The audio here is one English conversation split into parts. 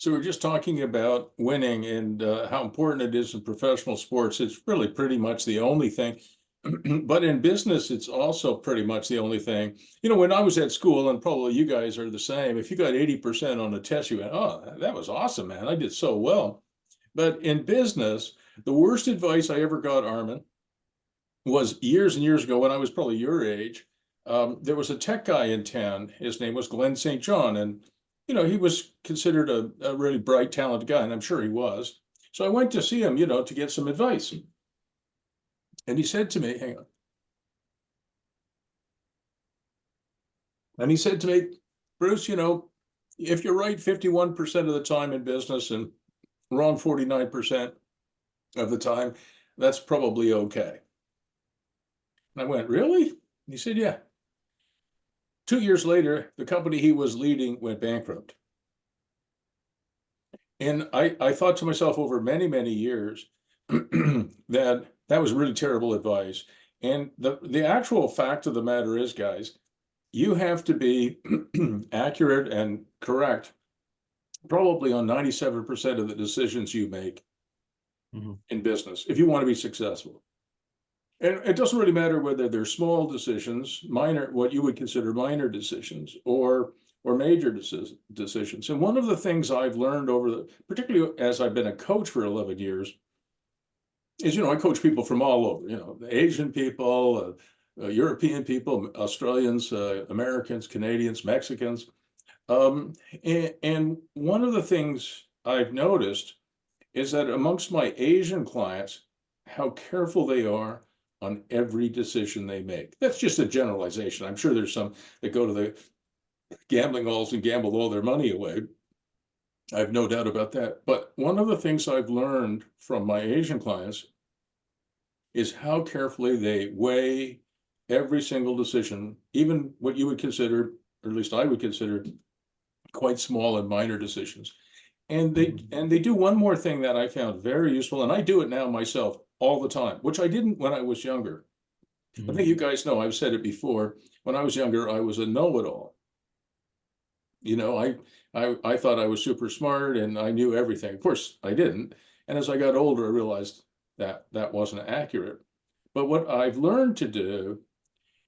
So we're just talking about winning and how important it is in professional sports. It's really pretty much the only thing. But in business, it's also pretty much the only thing. You know, when I was at school, and probably you guys are the same, if you got 80% on a test, you went, oh, that was awesome, man. I did so well. But in business, the worst advice I ever got, Armin, was years and years ago when I was probably your age. There was a tech guy in town. His name was Glenn St. John. And, you know, he was considered a really bright, talented guy, and I'm sure he was. So I went to see him, you know, to get some advice. And he said to me, hang on. And he said to me, Bruce, you know, if you're right 51% of the time in business and wrong 49% of the time, that's probably okay. And I went, really? And he said, yeah. 2 years later, the company he was leading went bankrupt. And I thought to myself over many, many years that was really terrible advice. And the actual fact of the matter is, guys, you have to be accurate and correct probably on 97% of the decisions you make in business if you want to be successful. And it doesn't really matter whether they're small decisions, minor, what you would consider minor decisions, or major decisions. And one of the things I've learned particularly as I've been a coach for 11 years, is, you know, I coach people from all over, you know, Asian people, European people, Australians, Americans, Canadians, Mexicans. And one of the things I've noticed is that amongst my Asian clients, how careful they are on every decision they make. That's just a generalization. I'm sure there's some that go to the gambling halls and gamble all their money away. I have no doubt about that. But one of the things I've learned from my Asian clients is how carefully they weigh every single decision, even what you would consider, or at least I would consider, quite small and minor decisions. And they do one more thing that I found very useful, and I do it now myself all the time, which I didn't when I was younger. I think you guys know, I've said it before, when I was younger, I was a know-it-all. You know, I thought I was super smart and I knew everything. Of course, I didn't. And as I got older, I realized that that wasn't accurate. But what I've learned to do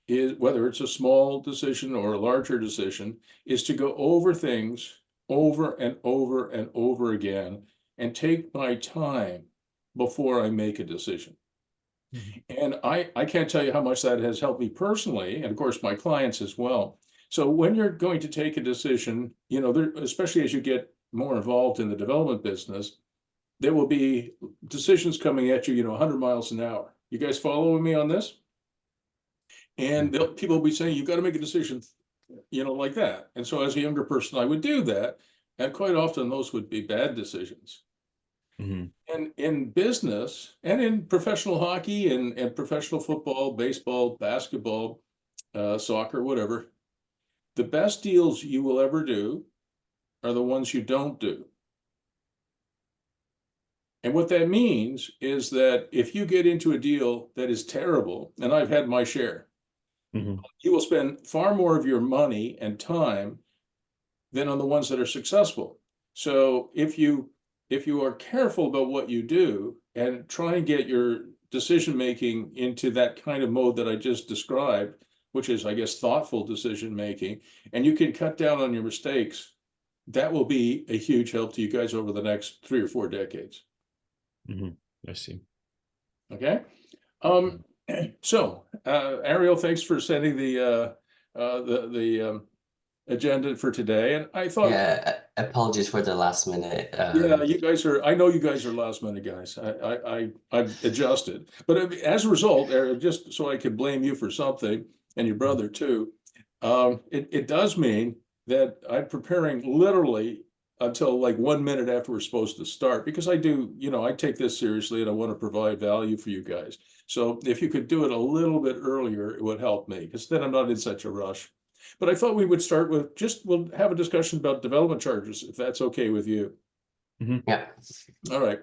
is, whether it's a small decision or a larger decision, is to go over things over and over and over again and take my time before I make a decision. And I can't tell you how much that has helped me personally, and of course my clients as well. So when you're going to take a decision, you know, especially as you get more involved in the development business, there will be decisions coming at you, you know, 100 miles an hour. You guys following me on this? And people will be saying, you've got to make a decision, you know, like that. And so as a younger person, I would do that. And quite often those would be bad decisions. And in business and in professional hockey and professional football, baseball, basketball, soccer, whatever, the best deals you will ever do are the ones you don't do. And what that means is that if you get into a deal that is terrible, and I've had my share, you will spend far more of your money and time than on the ones that are successful. So if you are careful about what you do and try and get your decision making into that kind of mode that I just described, which is, I guess, thoughtful decision making, and you can cut down on your mistakes, that will be a huge help to you guys over the next 3 or 4 decades. I see. Okay. So, Ariel, thanks for sending the agenda for today. And I thought, Yeah, apologies for the last minute. yeah, you guys are, I know you guys are last minute guys. I've adjusted, but as a result, Ariel, just so I could blame you for something, and your brother too, it does mean that I'm preparing literally until like 1 minute after we're supposed to start, because I do, you know, I take this seriously and I want to provide value for you guys. So if you could do it a little bit earlier, it would help me, because then I'm not in such a rush. But I thought we would start with we'll have a discussion about development charges, if that's okay with you. Yeah. All right.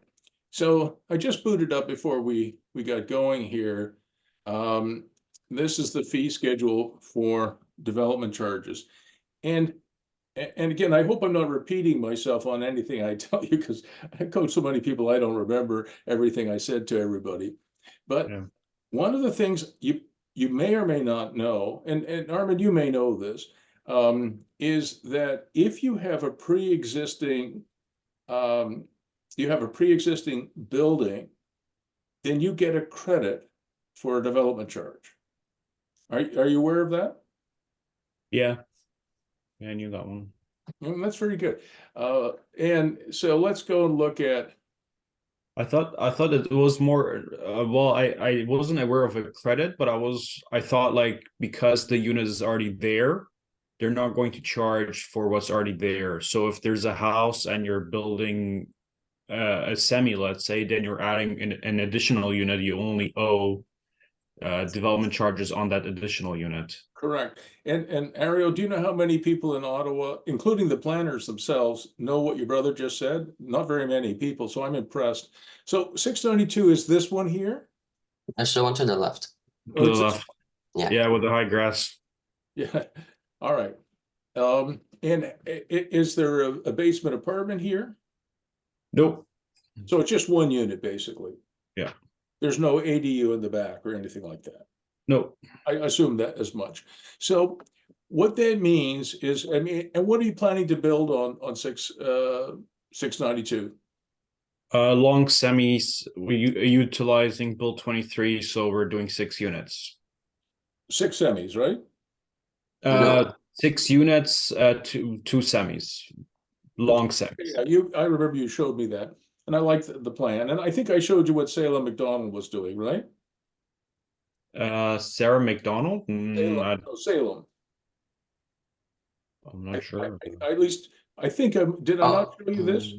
So I just booted up before we got going here. This is the fee schedule for development charges. And And again, I hope I'm not repeating myself on anything I tell you, because I coach so many people, I don't remember everything I said to everybody. But Yeah. one of the things you may or may not know, and Armin, you may know this, is that if you have a pre-existing building, then you get a credit for a development charge. Are you aware of that? Yeah. Yeah, I knew that one. That's very good. And so let's go and look at, I thought it was more well, I wasn't aware of a credit, but I thought like because the unit is already there, they're not going to charge for what's already there. So if there's a house and you're building a semi, let's say, then you're adding an additional unit, you only owe development charges on that additional unit. correct. And Ario, do you know how many people in Ottawa, including the planners themselves, know what your brother just said? Not very many people, so I'm impressed. So 692 is this one here? That's the one to the left. To Oh, the it's left. Yeah. Yeah, with the high grass. yeah. All right. And is there a basement apartment here? Nope. So it's just one unit, basically. Yeah. There's no ADU in the back or anything like that. Nope. I assume that as much. So what that means is, I mean, and what are you planning to build on 692? Long semis, we utilizing build 23, so we're doing 6 units. 6 semis, right? No. 6 units, two semis, long semis. Yeah, I remember you showed me that, and I liked the plan, and I think I showed you what Salem McDonald was doing, right? Sarah McDonald? Salem. I'm not sure. At least, I think, did I not show you this?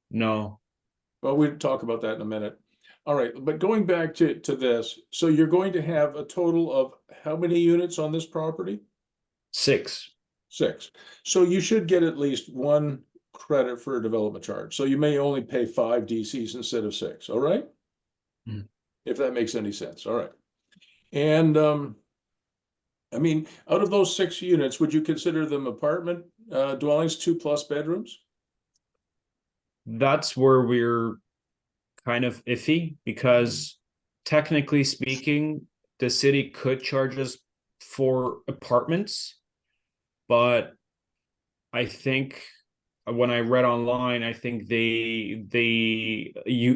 No. Well, we'll talk about that in a minute. All right, but going back to this, so you're going to have a total of how many units on this property? 6. 6. So you should get at least one credit for a development charge. So you may only pay 5 DCs instead of 6, all right? Mhm. If that makes any sense, all right. And I mean, out of those 6 units, would you consider them apartment dwellings, 2+ bedrooms? That's where we're kind of iffy because technically speaking, the city could charge us for apartments, but I think when I read online, I think you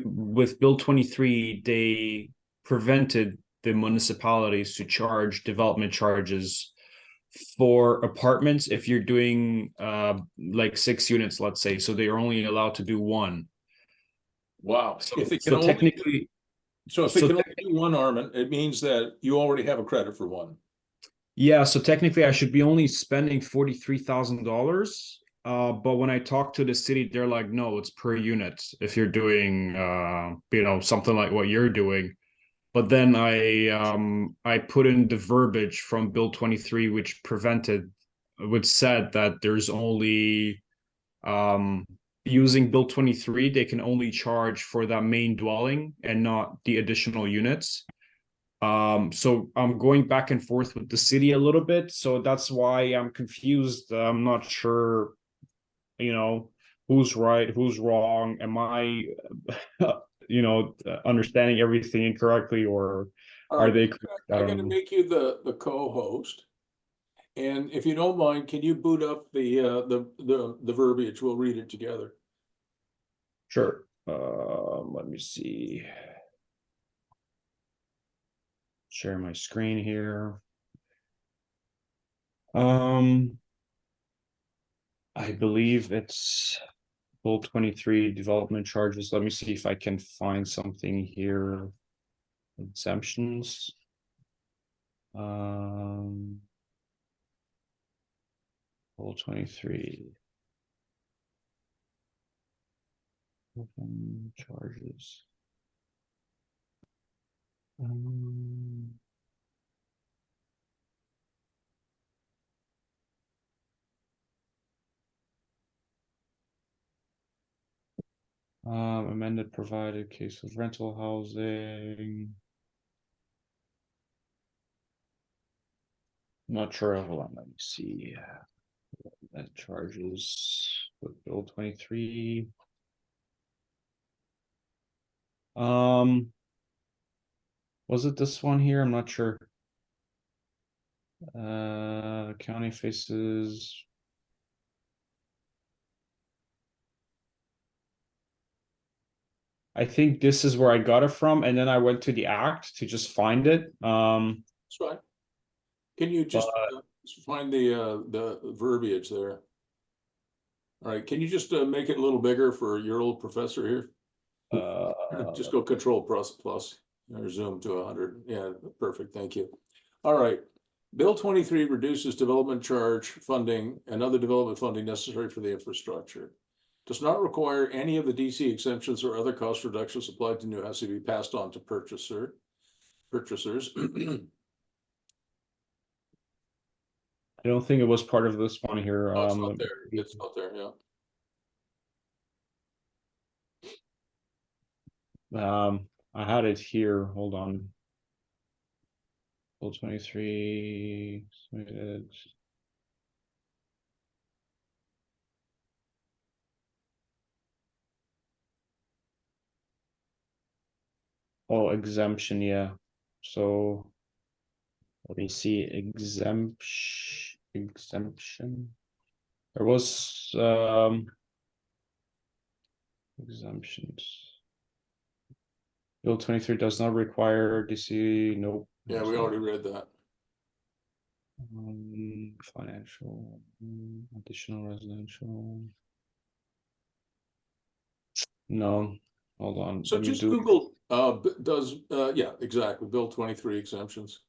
with Bill 23, they prevented the municipalities to charge development charges for apartments if you're doing like 6 units, let's say. So they are only allowed to do one. Wow. So, If they can so only, technically, so if they so can only do one, Armin, it means that you already have a credit for one. yeah, so technically I should be only spending $43,000. But when I talk to the city, they're like, no, it's per unit if you're doing something like what you're doing. But then I put in the verbiage from Bill 23, which said that there's only using Bill 23, they can only charge for that main dwelling and not the additional units. So I'm going back and forth with the city a little bit, so that's why I'm confused. I'm not sure, who's right, who's wrong. Am I, understanding everything incorrectly, or All are right, they correct? I I'm don't gonna know. make you the co-host. And if you don't mind, can you boot up the verbiage? We'll read it together. Sure. Let me see. Share my screen here. I believe it's Bill 23 development charges. Let me see if I can find something here. Exemptions. Bill 23. Charges. Amended provided case of rental housing. Not sure. Hold on, let me see. That charges with bill 23. Was it this one here? I'm not sure. County faces. I think this is where I got it from, and then I went to the act to just find it. That's fine. Can you just But- find the verbiage there? All right, can you just make it a little bigger for your old professor here? Just go Control plus or zoom to 100. Yeah, perfect. Thank you. All right. Bill 23 reduces development charge funding and other development funding necessary for the infrastructure. Does not require any of the DC exemptions or other cost reductions applied to new house to be passed on to purchasers. I don't think it was part of this one here. Oh, it's not there. It's not there. Yeah. I had it here. Hold on. Bill 23. Submitted. Oh, exemption, yeah. So let me see. Exemption. There was exemptions. Bill 23 does not require DC. Nope. Yeah, we already read that. Financial, additional residential. No, hold on. So Let me just do. Google yeah, exactly. Bill 23 exemptions.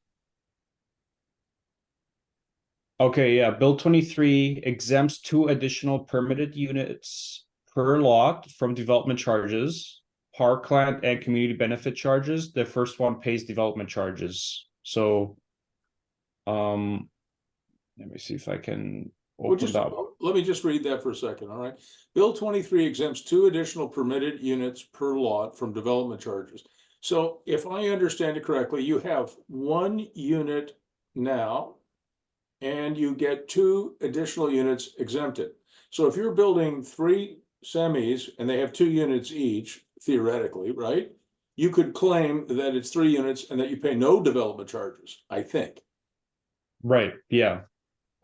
Okay, yeah, Bill 23 exempts 2 additional permitted units per lot from development charges, parkland and community benefit charges. The first one pays development charges. So, let me see if I can Well, open that. let me just read that for a second. All right. Bill 23 exempts 2 additional permitted units per lot from development charges. So if I understand it correctly, you have 1 unit now, and you get 2 additional units exempted. So if you're building 3 semis and they have 2 units each, theoretically, right? You could claim that it's 3 units and that you pay no development charges, I think. Right, yeah.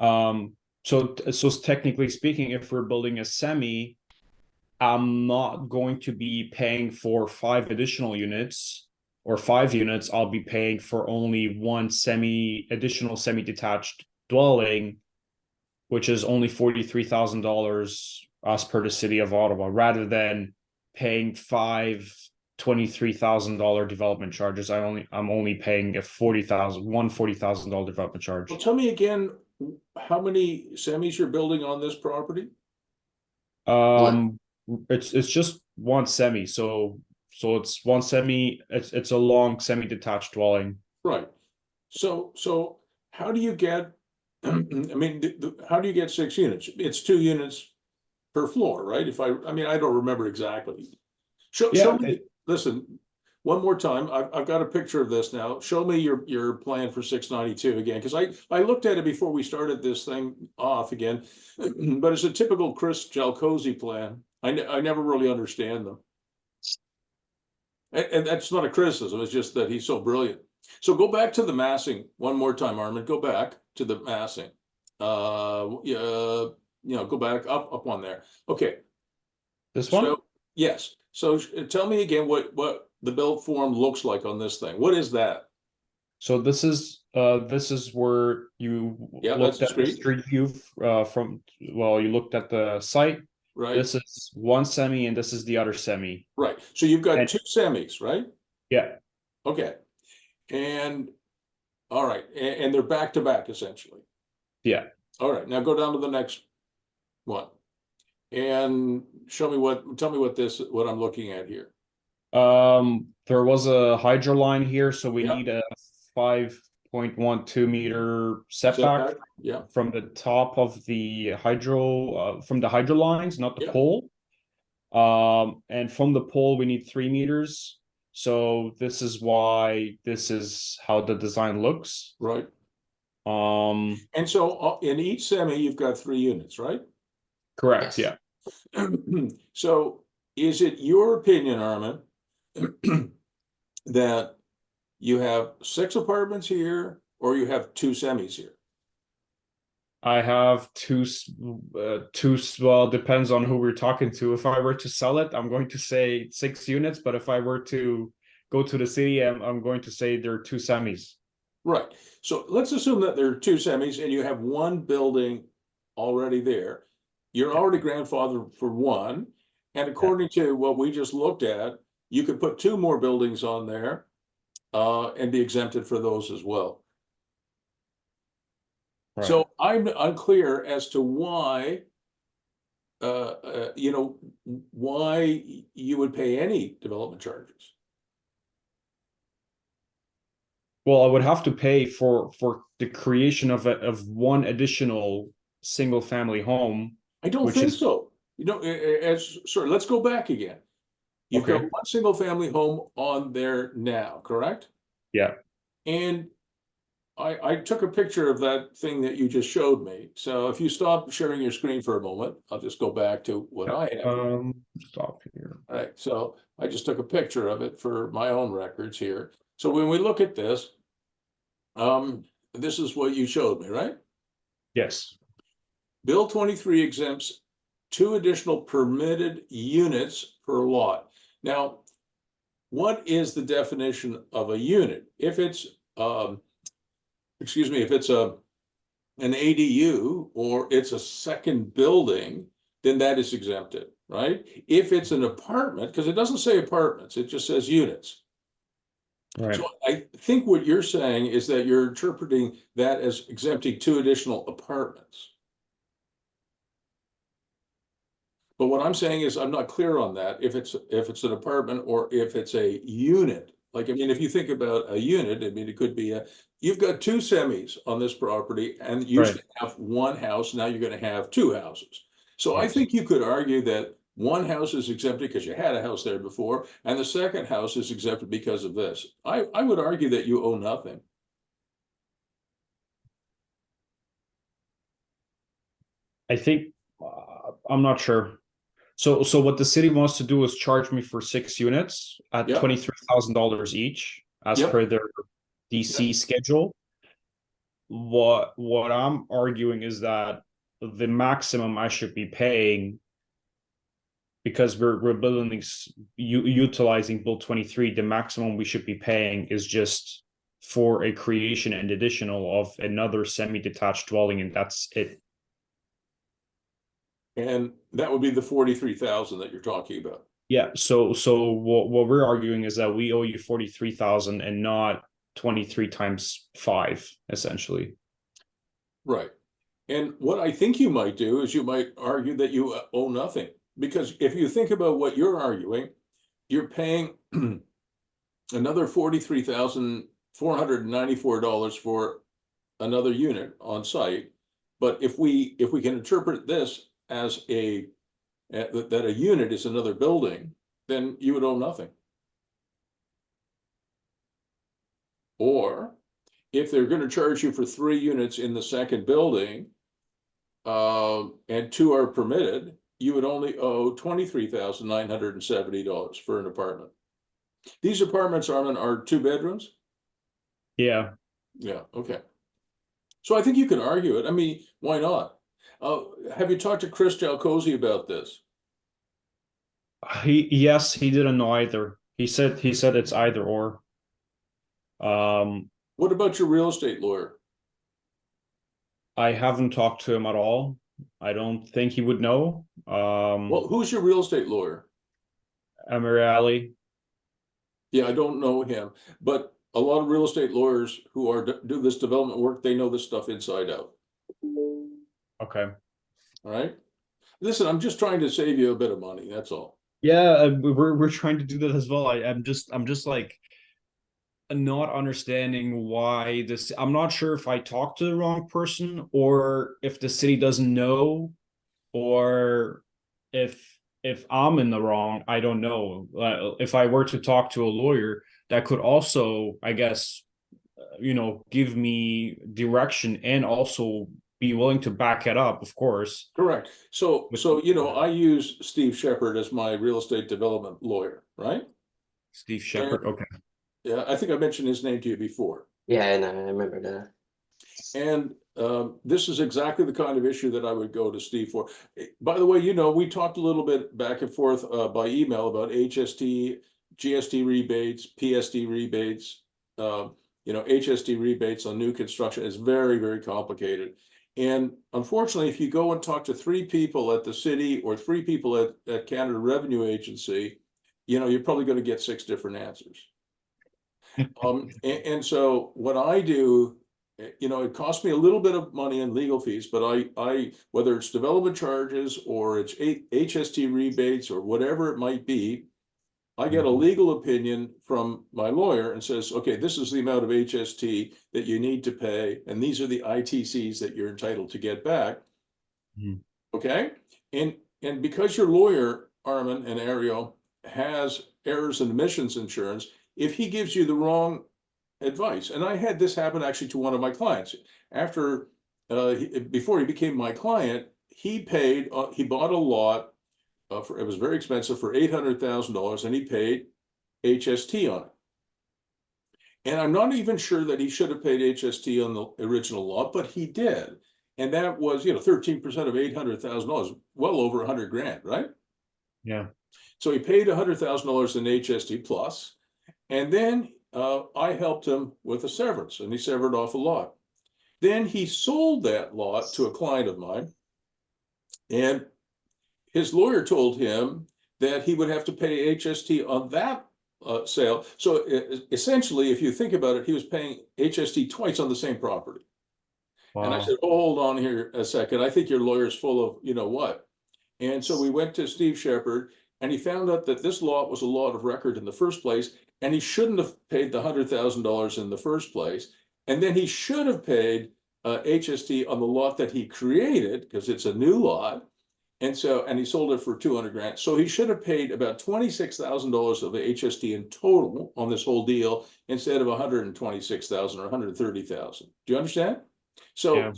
So technically speaking, if we're building a semi, I'm not going to be paying for 5 additional units or 5 units. I'll be paying for only one additional semi-detached dwelling, which is only $43,000 as per the city of Ottawa, rather than paying 5 $23,000 development charges. I'm only paying a $40,000 development charge. Well, tell me again, how many semis you're building on this property? It's just one semi, so it's one semi. It's a long semi-detached dwelling. Right. So how do you get? I mean, how do you get 6 units? It's 2 units per floor, right? I mean, I don't remember exactly. Show me. Listen, one more time. I've got a picture of this now. Show me your plan for 692 again, because I looked at it before we started this thing off again, but it's a typical Chris Jalcozy plan. I never really understand them, and that's not a criticism. It's just that he's so brilliant. So go back to the massing one more time, Armin. Go back to the massing. Go back up one there. Okay. This one? So yes. So tell me again what the build form looks like on this thing. What is that? So this is where you looked at the street view you looked at the site. Right. This is one semi and this is the other semi. Right. So you've got 2 semis, right? Yeah. Okay. And all right, and they're back to back essentially. Yeah. All right. Now go down to the next one. And tell me what I'm looking at here. There was a hydro line here, so we need a 5.12 meter setback from the top of the hydro, from the hydro lines, not the pole. And from the pole, we need 3 meters. So this is how the design looks. Right. And so in each semi, you've got 3 units, right? Correct. Yes. Yeah. So is it your opinion, Armin, that you have 6 apartments here or you have 2 semis here? I have well, depends on who we're talking to. If I were to sell it, I'm going to say 6 units, but if I were to go to the city, I'm going to say there are 2 semis. Right. So let's assume that there are 2 semis and you have 1 building already there. You're already grandfathered for 1. And according to what we just looked at, you could put 2 more buildings on there and be exempted for those as well. Right. So I'm unclear as to why, why you would pay any development charges. Well, I would have to pay for the creation of one additional single family home, I don't which think is so. Sorry, let's go back again. You've got okay. 1 single family home on there now, correct? Yeah. And I took a picture of that thing that you just showed me. So if you stop sharing your screen for a moment, I'll just go back to what I have. Stop here. All right, so I just took a picture of it for my own records here. So when we look at this, this is what you showed me, right? Yes. Bill 23 exempts 2 additional permitted units per lot. Now, what is the definition of a unit? If it's, if it's an ADU or it's a second building, then that is exempted, right? If it's an apartment, because it doesn't say apartments, it just says units. Right. So I think what you're saying is that you're interpreting that as exempting 2 additional apartments. But what I'm saying is I'm not clear on that, if it's an apartment or if it's a unit. Like, I mean, if you think about a unit, I mean, it could be you've got 2 semis on this property and you used to have 1 house, now you're gonna have 2 houses. So I Yes. think you could argue that 1 house is exempted because you had a house there before, and the second house is exempted because of this. I would argue that you owe nothing. I think I'm not sure. So what the city wants to do is charge me for 6 units at Yep. $23,000 each, as Yep. per their DC schedule. What I'm arguing is that the maximum I should be paying, because we're building utilizing Bill 23, the maximum we should be paying is just for a creation and additional of another semi-detached dwelling, and that's it. And that would be the 43,000 that you're talking about. Yeah. So what we're arguing is that we owe you 43,000 and not 23 times 5, essentially. Right. And what I think you might do is you might argue that you owe nothing, because if you think about what you're arguing, you're paying another $43,494 for another unit on site. But if we can interpret this as that a unit is another building, then you would owe nothing. Or if they're going to charge you for 3 units in the second building, and 2 are permitted, you would only owe $23,970 for an apartment. These apartments, Armin, are 2 bedrooms? Yeah. Yeah, okay. So I think you could argue it. I mean, why not? Have you talked to Chris Jalcozy about this? Yes, he didn't know either. He said it's either or. What about your real estate lawyer? I haven't talked to him at all. I don't think he would know. Well, who's your real estate lawyer? Emery Alley. Yeah, I don't know him, but a lot of real estate lawyers who do this development work, they know this stuff inside out. Okay. All right. Listen, I'm just trying to save you a bit of money. That's all. Yeah, we're trying to do that as well. I'm just like not understanding why this. I'm not sure if I talked to the wrong person or if the city doesn't know, or if I'm in the wrong. I don't know. If I were to talk to a lawyer, that could also, I guess, give me direction and also be willing to back it up, of course. Correct. So I use Steve Shepard as my real estate development lawyer, right? Steve Shepard. And, Okay. yeah, I think I mentioned his name to you before. Yeah, and I remember that. And this is exactly the kind of issue that I would go to Steve for. By the way, we talked a little bit back and forth by email about HST, GST rebates, PSD rebates. HST rebates on new construction is very, very complicated. And unfortunately, if you go and talk to 3 people at the city or 3 people at Canada Revenue Agency, you're probably going to get 6 different answers. And so what I do, it costs me a little bit of money in legal fees, but I whether it's development charges or it's HST rebates or whatever it might be, I get a legal opinion from my lawyer and says, okay, this is the amount of HST that you need to pay, and these are the ITCs that you're entitled to get back. Okay, and because your lawyer, Armin and Ario, has errors and omissions insurance, if he gives you the wrong advice, and I had this happen actually to one of my clients after before he became my client, he bought a lot it was very expensive for $800,000, and he paid HST on it. And I'm not even sure that he should have paid HST on the original lot, but he did. And that was, 13% of $800,000, well over 100 grand, right? Yeah. So he paid $100,000 in HST plus, and then I helped him with a severance, and he severed off a lot. Then he sold that lot to a client of mine, and his lawyer told him that he would have to pay HST on that sale. So essentially, if you think about it, he was paying HST twice on the same property. Wow. And I said, hold on here a second. I think your lawyer's full of what. And so we went to Steve Shepard, and he found out that this lot was a lot of record in the first place, and he shouldn't have paid the $100,000 in the first place. And then he should have paid HST on the lot that he created, because it's a new lot. And he sold it for 200 grand. So he should have paid about $26,000 of HST in total on this whole deal instead of 126,000 or 130,000. Do you understand? So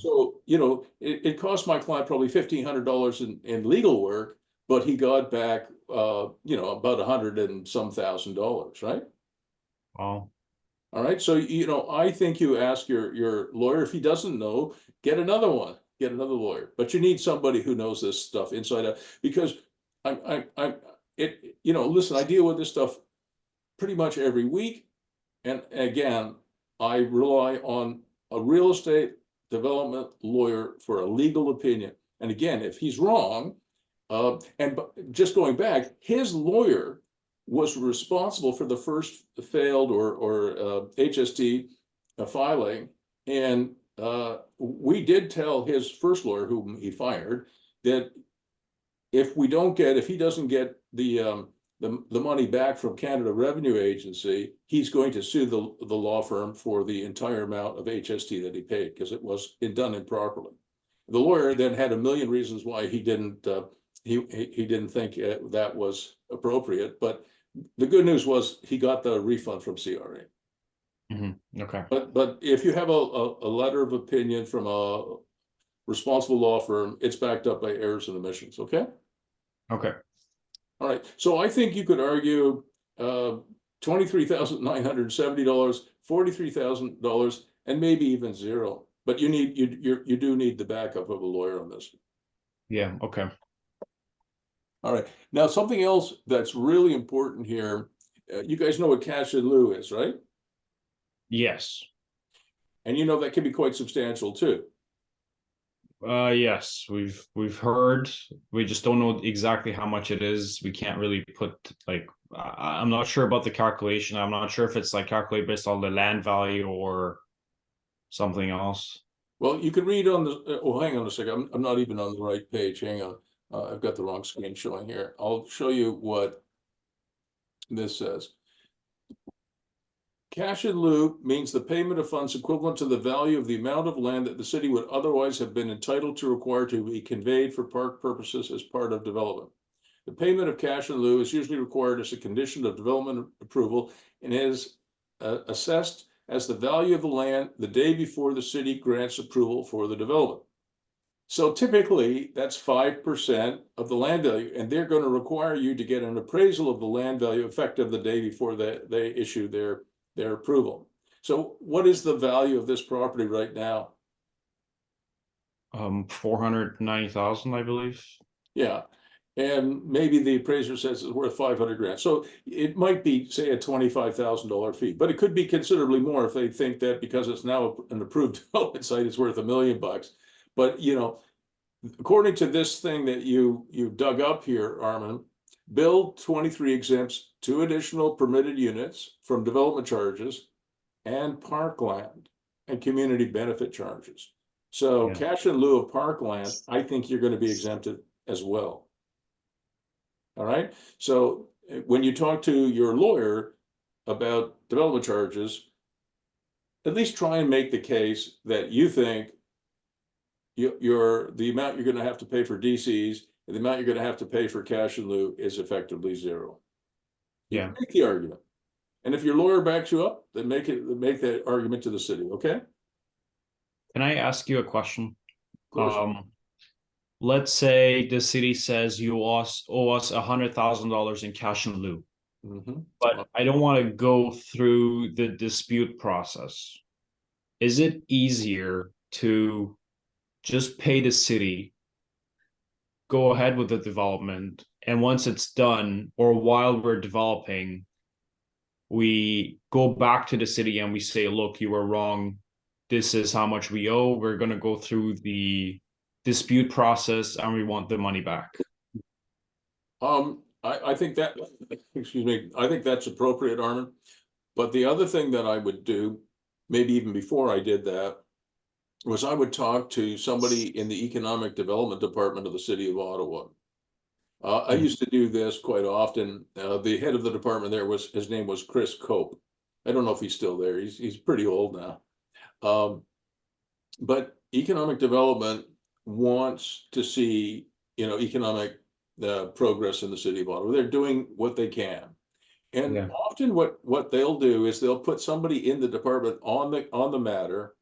it cost my client probably $1,500 in legal work, but he got back about $100 and some thousand, right? Wow. All right. So I think you ask your lawyer, if he doesn't know, get another one. Get another lawyer, but you need somebody who knows this stuff inside out, because listen, I deal with this stuff pretty much every week. And again, I rely on a real estate development lawyer for a legal opinion. And again, if he's wrong, and just going back, his lawyer was responsible for the first failed or HST filing. And we did tell his first lawyer, whom he fired, that if he doesn't get the money back from Canada Revenue Agency, he's going to sue the law firm for the entire amount of HST that he paid, because it was done improperly. The lawyer then had a million reasons why he didn't he didn't think that was appropriate, but the good news was he got the refund from CRA. Okay. But if you have a letter of opinion from a responsible law firm, it's backed up by errors and omissions. Okay. Okay. All right. So I think you could argue $23,970, $43,000, and maybe even zero. But you do need the backup of a lawyer on this. Yeah. Okay. All right. Now, something else that's really important here. You guys know what cash-in-lieu is, right? Yes. And that can be quite substantial too. Yes, we've heard. We just don't know exactly how much it is. We can't really put I'm not sure about the calculation. I'm not sure if it's calculated based on the land value or something else. Well, you can read on the. Oh, hang on a second. I'm not even on the right page. Hang on. I've got the wrong screen showing here. I'll show you what this says. Cash-in-lieu means the payment of funds equivalent to the value of the amount of land that the city would otherwise have been entitled to require to be conveyed for park purposes as part of development. The payment of cash-in-lieu is usually required as a condition of development approval and is assessed as the value of the land the day before the city grants approval for the development. So typically, that's 5% of the land value, and they're going to require you to get an appraisal of the land value effective the day before they issue their approval. So what is the value of this property right now? 490,000, I believe. Yeah, and maybe the appraiser says it's worth 500 grand. So it might be, say, a $25,000 fee, but it could be considerably more if they think that because it's now an approved development site, it's worth $1 million. But you know, according to this thing that you dug up here, Armin, Bill 23 exempts 2 additional permitted units from development charges and parkland and community benefit charges. So Yeah. cash in lieu of parkland, I think you're going to be exempted as well. All right. So when you talk to your lawyer about development charges, at least try and make the case that you think the amount you're going to have to pay for DCs and the amount you're going to have to pay for cash in lieu is effectively zero. Yeah. Make the argument. And if your lawyer backs you up, then make that argument to the city, okay? Can I ask you a question? Of course. Let's say the city says you owe us $100,000 in cash in lieu, but I don't want to go through the dispute process. Is it easier to just pay the city, go ahead with the development, and once it's done, or while we're developing, we go back to the city and we say, look, you were wrong. This is how much we owe. We're going to go through the dispute process and we want the money back. I think that, excuse me, I think that's appropriate, Armin. But the other thing that I would do, maybe even before I did that, was I would talk to somebody in the economic development department of the city of Ottawa. I used to do this quite often. The head of the department there his name was Chris Cope. I don't know if he's still there. He's pretty old now. But economic development wants to see, economic progress in the city of Ottawa. They're doing what they can. And often what they'll do is they'll put somebody in the department on the matter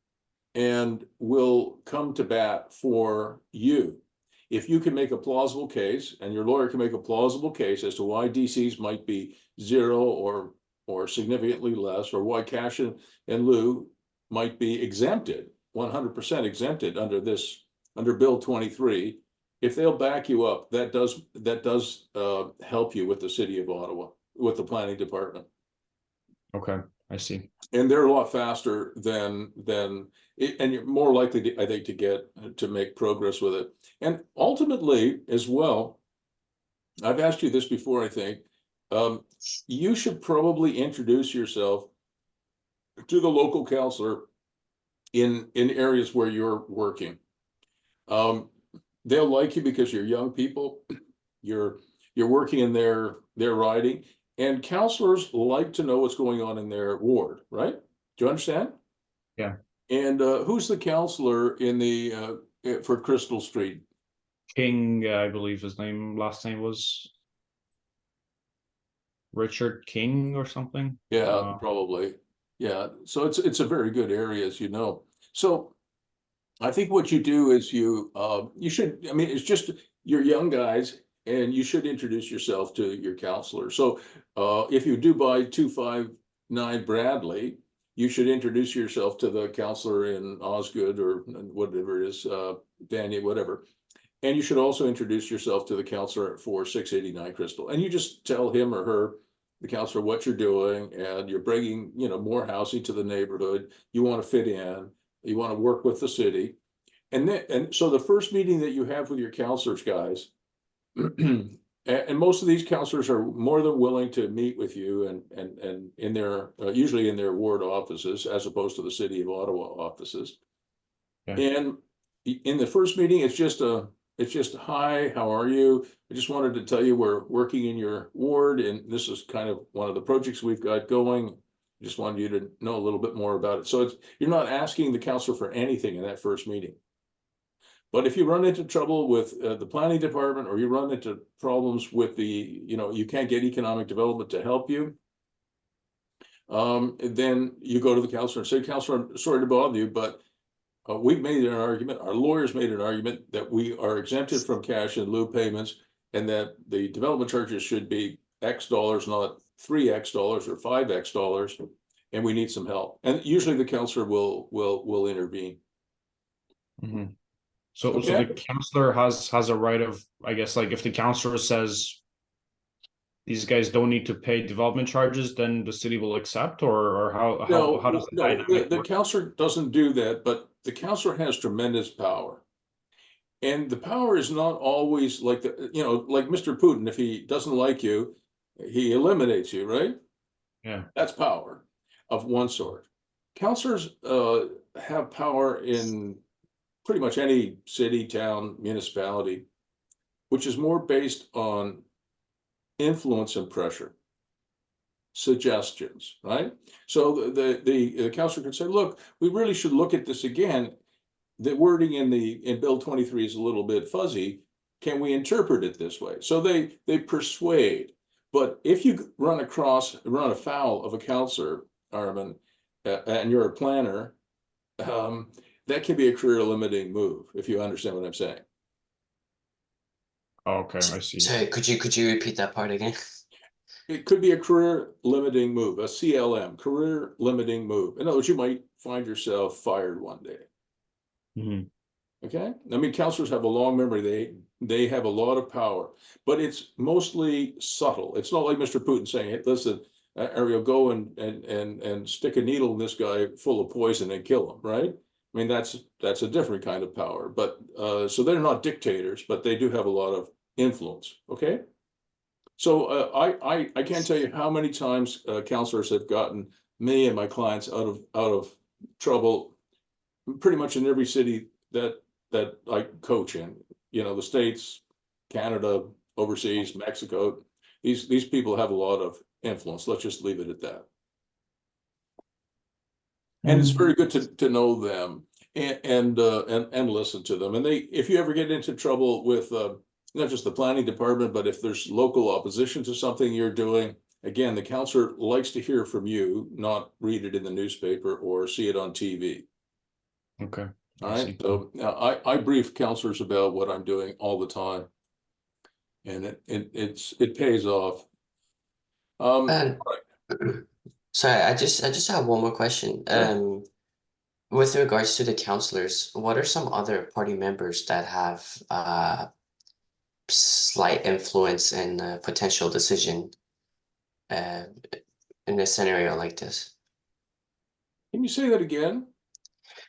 and will come to bat for you. If you can make a plausible case, and your lawyer can make a plausible case as to why DCs might be zero or significantly less, or why cash in lieu might be exempted, 100% exempted under Bill 23, if they'll back you up, that does help you with the city of Ottawa, with the planning department. Okay, I see. And they're a lot faster than and you're more likely, I think, to make progress with it. And ultimately, as well, I've asked you this before, I think, you should probably introduce yourself to the local councillor in areas where you're working. They'll like you because you're young people, you're working in their riding, and councillors like to know what's going on in their ward, right? Do you understand? Yeah. And who's the councillor for Crystal Street? King, I believe his last name was Richard King or something. Yeah, probably. Yeah. So it's a very good area, as you know. So I think what you do is you should, I mean, it's just, you're young guys and you should introduce yourself to your counselor. So if you do buy 259 Bradley, you should introduce yourself to the counselor in Osgood or whatever it is, Daniel, whatever. And you should also introduce yourself to the counselor for 689 Crystal. And you just tell him or her, the counselor, what you're doing, and you're bringing, more housing to the neighborhood. You want to fit in. You want to work with the city. And so the first meeting that you have with your counselors, guys, and most of these counselors are more than willing to meet with you and in their usually in their ward offices, as opposed to the city of Ottawa offices. Yeah. And in the first meeting, it's just hi, how are you? I just wanted to tell you we're working in your ward, and this is kind of one of the projects we've got going. Just wanted you to know a little bit more about it. So you're not asking the counselor for anything in that first meeting. But if you run into trouble with the planning department, or you run into problems with you can't get economic development to help you, then you go to the counselor and say, "Counselor, I'm sorry to bother you, but we've made an argument, our lawyers made an argument that we are exempted from cash in lieu payments and that the development charges should be X dollars, not 3X dollars or 5X dollars, and we need some help." And usually the counselor will intervene. Mhm. So Okay. the counselor has a right of, I guess, like if the counselor says these guys don't need to pay development charges, then the city will accept, or how does the No, dynamic the work? counselor doesn't do that, but the counselor has tremendous power. And the power is not always like like Mr. Putin, if he doesn't like you, he eliminates you, right? Yeah. That's power of one sort. Counselors have power in pretty much any city, town, municipality, which is more based on influence and pressure, suggestions, right? So the counselor can say, "Look, we really should look at this again. The wording in Bill 23 is a little bit fuzzy. Can we interpret it this way?" So they persuade. But if you run afoul of a counselor, Armin, and you're a planner, that can be a career limiting move, if you understand what I'm saying. Oh, okay, I see. Sorry, could you repeat that part again? It could be a career limiting move, a CLM, career limiting move. In other words, you might find yourself fired one day. Mhm. Okay. I mean, counselors have a long memory. They have a lot of power, but it's mostly subtle. It's not like Mr. Putin saying, "Hey, listen, Ario, go and stick a needle in this guy full of poison and kill him," right? I mean, that's a different kind of power. But so they're not dictators, but they do have a lot of influence. Okay. So I can't tell you how many times counselors have gotten me and my clients out of trouble, pretty much in every city that I coach in. The States, Canada, overseas, Mexico. These people have a lot of influence. Let's just leave it at that. And it's very good to know them and listen to them. And if you ever get into trouble with not just the planning department, but if there's local opposition to something you're doing, again, the counselor likes to hear from you, not read it in the newspaper or see it on TV. Okay. All I right. see. So I brief counselors about what I'm doing all the time, and it pays off. And sorry, I just have one more question. With regards to the counselors, what are some other party members that have slight influence in a potential decision uh, in a scenario like this? Can you say that again?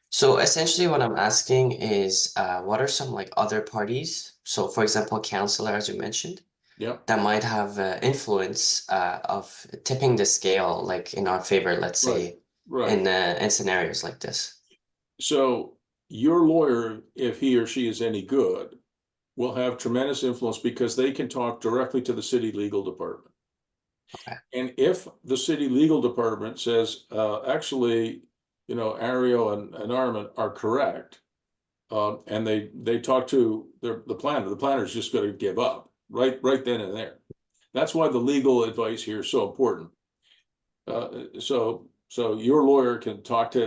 So essentially what I'm asking is what are some like other parties? So for example, counselor, as you mentioned, Yeah. that might have influence of tipping the scale, like in our favor, let's say, Right. in scenarios like this. So your lawyer, if he or she is any good, will have tremendous influence because they can talk directly to the city legal department. Okay. And if the city legal department says, actually, Ario and Armin are correct, and they talk to the planner is just going to give up right then and there. That's why the legal advice here is so important. So your lawyer can talk to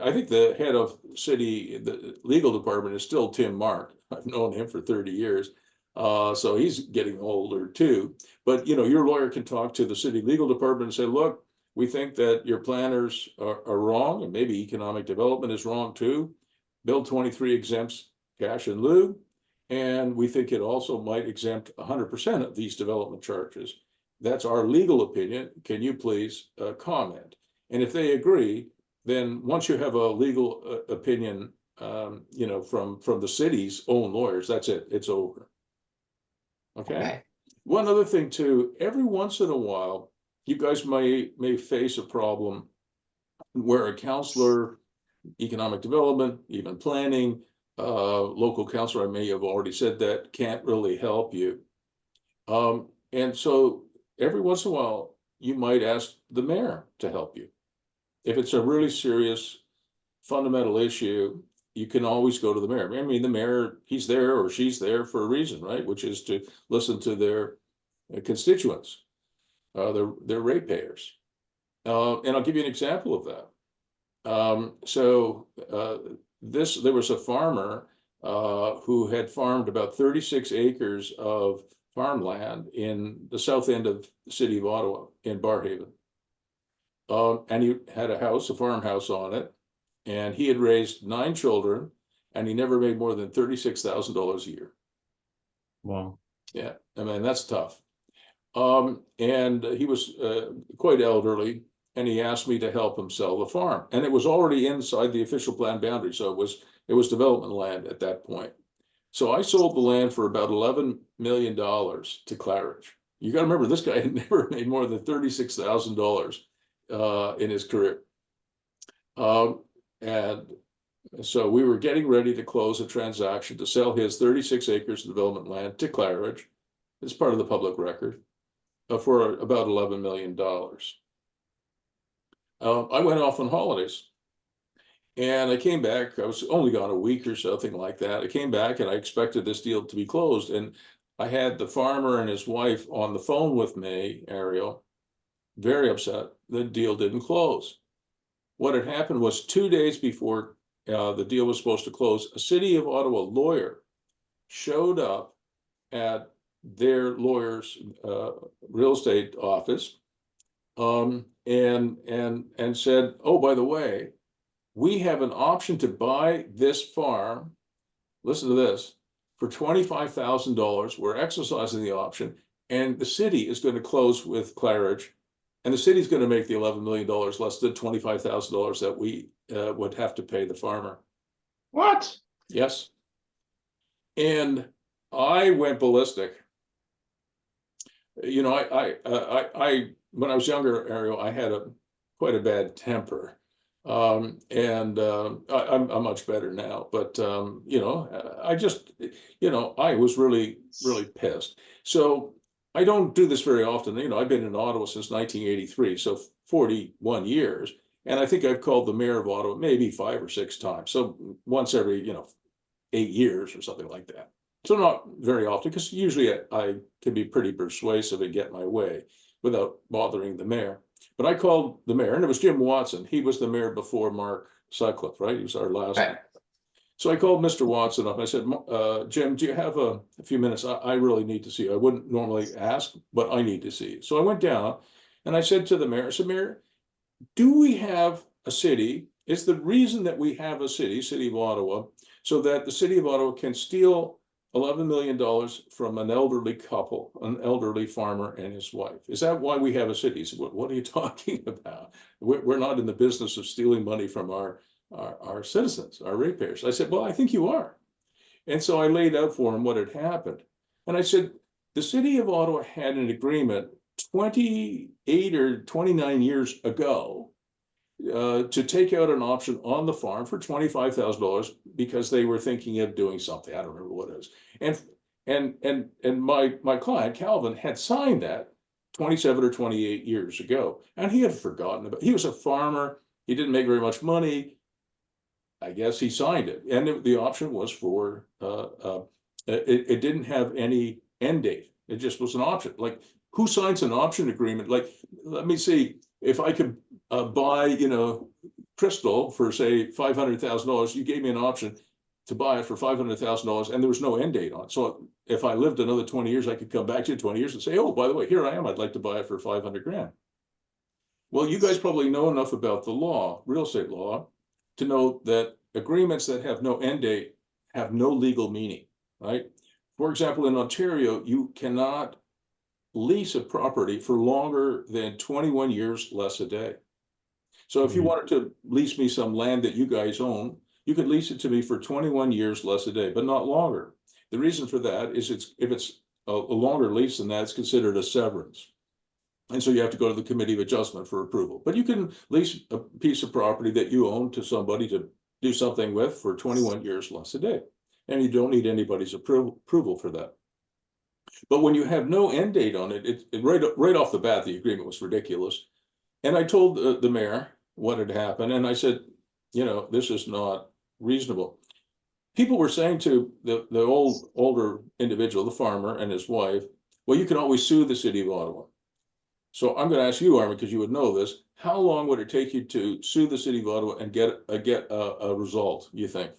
I think the head of the legal department is still Tim Mark. I've known him for 30 years. So he's getting older too. But your lawyer can talk to the city legal department and say, "Look, we think that your planners are wrong, and maybe economic development is wrong too. Bill 23 exempts cash in lieu, and we think it also might exempt 100% of these development charges. That's our legal opinion. Can you please comment?" And if they agree, then once you have a legal opinion, from the city's own lawyers, that's it. It's over. Okay. One other thing too, every once in a while, you guys may face a problem where a counselor, economic development, even planning, local counselor, I may have already said that, can't really help you. And so every once in a while, you might ask the mayor to help you. If it's a really serious fundamental issue, you can always go to the mayor. I mean, the mayor, he's there or she's there for a reason, right? Which is to listen to their constituents, their ratepayers. And I'll give you an example of that. There was a farmer who had farmed about 36 acres of farmland in the south end of the city of Ottawa in Barhaven. And he had a farmhouse on it, and he had raised 9 children, and he never made more than $36,000 a year. Wow. Yeah, I mean, that's tough. And he was quite elderly, and he asked me to help him sell the farm. And it was already inside the official plan boundary, so it was development land at that point. So I sold the land for about $11 million to Claridge. You got to remember, this guy had never made more than $36,000 in his career. And so we were getting ready to close a transaction to sell his 36 acres of development land to Claridge. It's part of the public record for about $11 million. I went off on holidays, and I came back. I was only gone a week or something like that. I came back, and I expected this deal to be closed. And I had the farmer and his wife on the phone with me, Ario, very upset. The deal didn't close. What had happened was 2 days before the deal was supposed to close, a City of Ottawa lawyer showed up at their lawyer's real estate office and said, oh, by the way, we have an option to buy this farm. Listen to this, for $25,000. We're exercising the option, and the city is going to close with Claridge, and the city's going to make the $11 million less than $25,000 that we would have to pay the farmer. What? Yes. And I went ballistic. You know, I when I was younger, Ario, I had quite a bad temper. I'm much better now, but you know, I just, you know, I was really pissed. So I don't do this very often. You know, I've been in Ottawa since 1983, so 41 years, and I think I've called the mayor of Ottawa maybe 5 or 6 times. So once every, you know, 8 years or something like that. So not very often, because usually I can be pretty persuasive and get my way without bothering the mayor. But I called the mayor, and it was Jim Watson. He was the mayor before Mark Sutcliffe, right? He was our last. Right. So I called Mr. Watson up. I said, Jim, do you have a few minutes? I really need to see you. I wouldn't normally ask, but I need to see you. So I went down, and I said to the mayor, I said, Mayor, do we have a city? Is the reason that we have a city of Ottawa, so that the city of Ottawa can steal $11 million from an elderly couple, an elderly farmer and his wife? Is that why we have a city? He said, what are you talking about? We're not in the business of stealing money from our citizens, our ratepayers. I said, well, I think you are. And so I laid out for him what had happened. And I said, the city of Ottawa had an agreement 28 or 29 years ago to take out an option on the farm for $25,000 because they were thinking of doing something. I don't remember what it is. And my client, Calvin, had signed that 27 or 28 years ago, and he had forgotten about it. He was a farmer. He didn't make very much money. I guess he signed it. And the option was for, it didn't have any end date. It just was an option. Like, who signs an option agreement? Like, let me see, if I could buy, you know, Crystal for, say, $500,000, you gave me an option to buy it for $500,000, and there was no end date on it. So if I lived another 20 years, I could come back to you in 20 years and say, oh, by the way, here I am. I'd like to buy it for 500 grand. Well, you guys probably know enough about the law, real estate law, to know that agreements that have no end date have no legal meaning, right? For example, in Ontario, you cannot lease a property for longer than 21 years less a day. So if you wanted to lease me some land that you guys own, you could lease it to me for 21 years less a day, but not longer. The reason for that is if it's a longer lease than that, it's considered a severance. And so you have to go to the Committee of Adjustment for approval. But you can lease a piece of property that you own to somebody to do something with for 21 years less a day. And you don't need anybody's approval for that. But when you have no end date on it, right off the bat, the agreement was ridiculous. And I told the mayor what had happened, and I said, you know, this is not reasonable. People were saying to the older individual, the farmer and his wife, well, you can always sue the city of Ottawa. So I'm going to ask you, Armin, because you would know this. How long would it take you to sue the city of Ottawa and get a result, you think?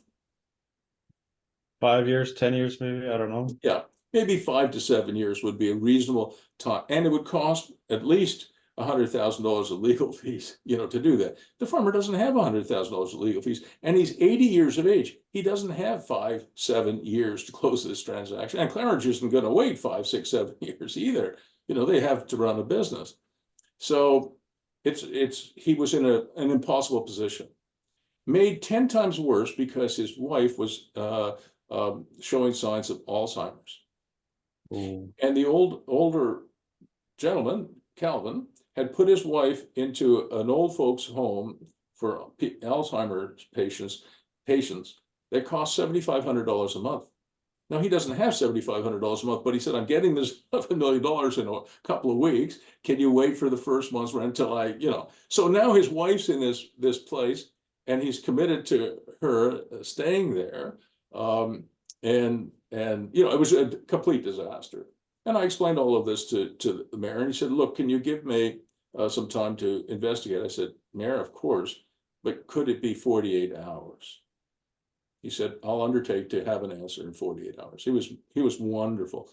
5 years, 10 years, maybe. I don't know. Yeah, maybe 5 to 7 years would be a reasonable time, and it would cost at least $100,000 of legal fees, to do that. The farmer doesn't have $100,000 of legal fees, and he's 80 years of age. He doesn't have 5, 7 years to close this transaction, and Clarence isn't going to wait 5, 6, 7 years either. They have to run a business. So he was in an impossible position. Made 10 times worse because his wife was showing signs of Alzheimer's. Ooh. And the older gentleman, Calvin, had put his wife into an old folks home for Alzheimer's patients that cost $7,500 a month. Now, he doesn't have $7,500 a month, but he said, I'm getting this $1 million in a couple of weeks. Can you wait for the first month's rent until So now his wife's in this place, and he's committed to her staying there. And it was a complete disaster. And I explained all of this to the mayor, and he said, look, can you give me some time to investigate? I said, Mayor, of course, but could it be 48 hours? He said, I'll undertake to have an answer in 48 hours. He was wonderful.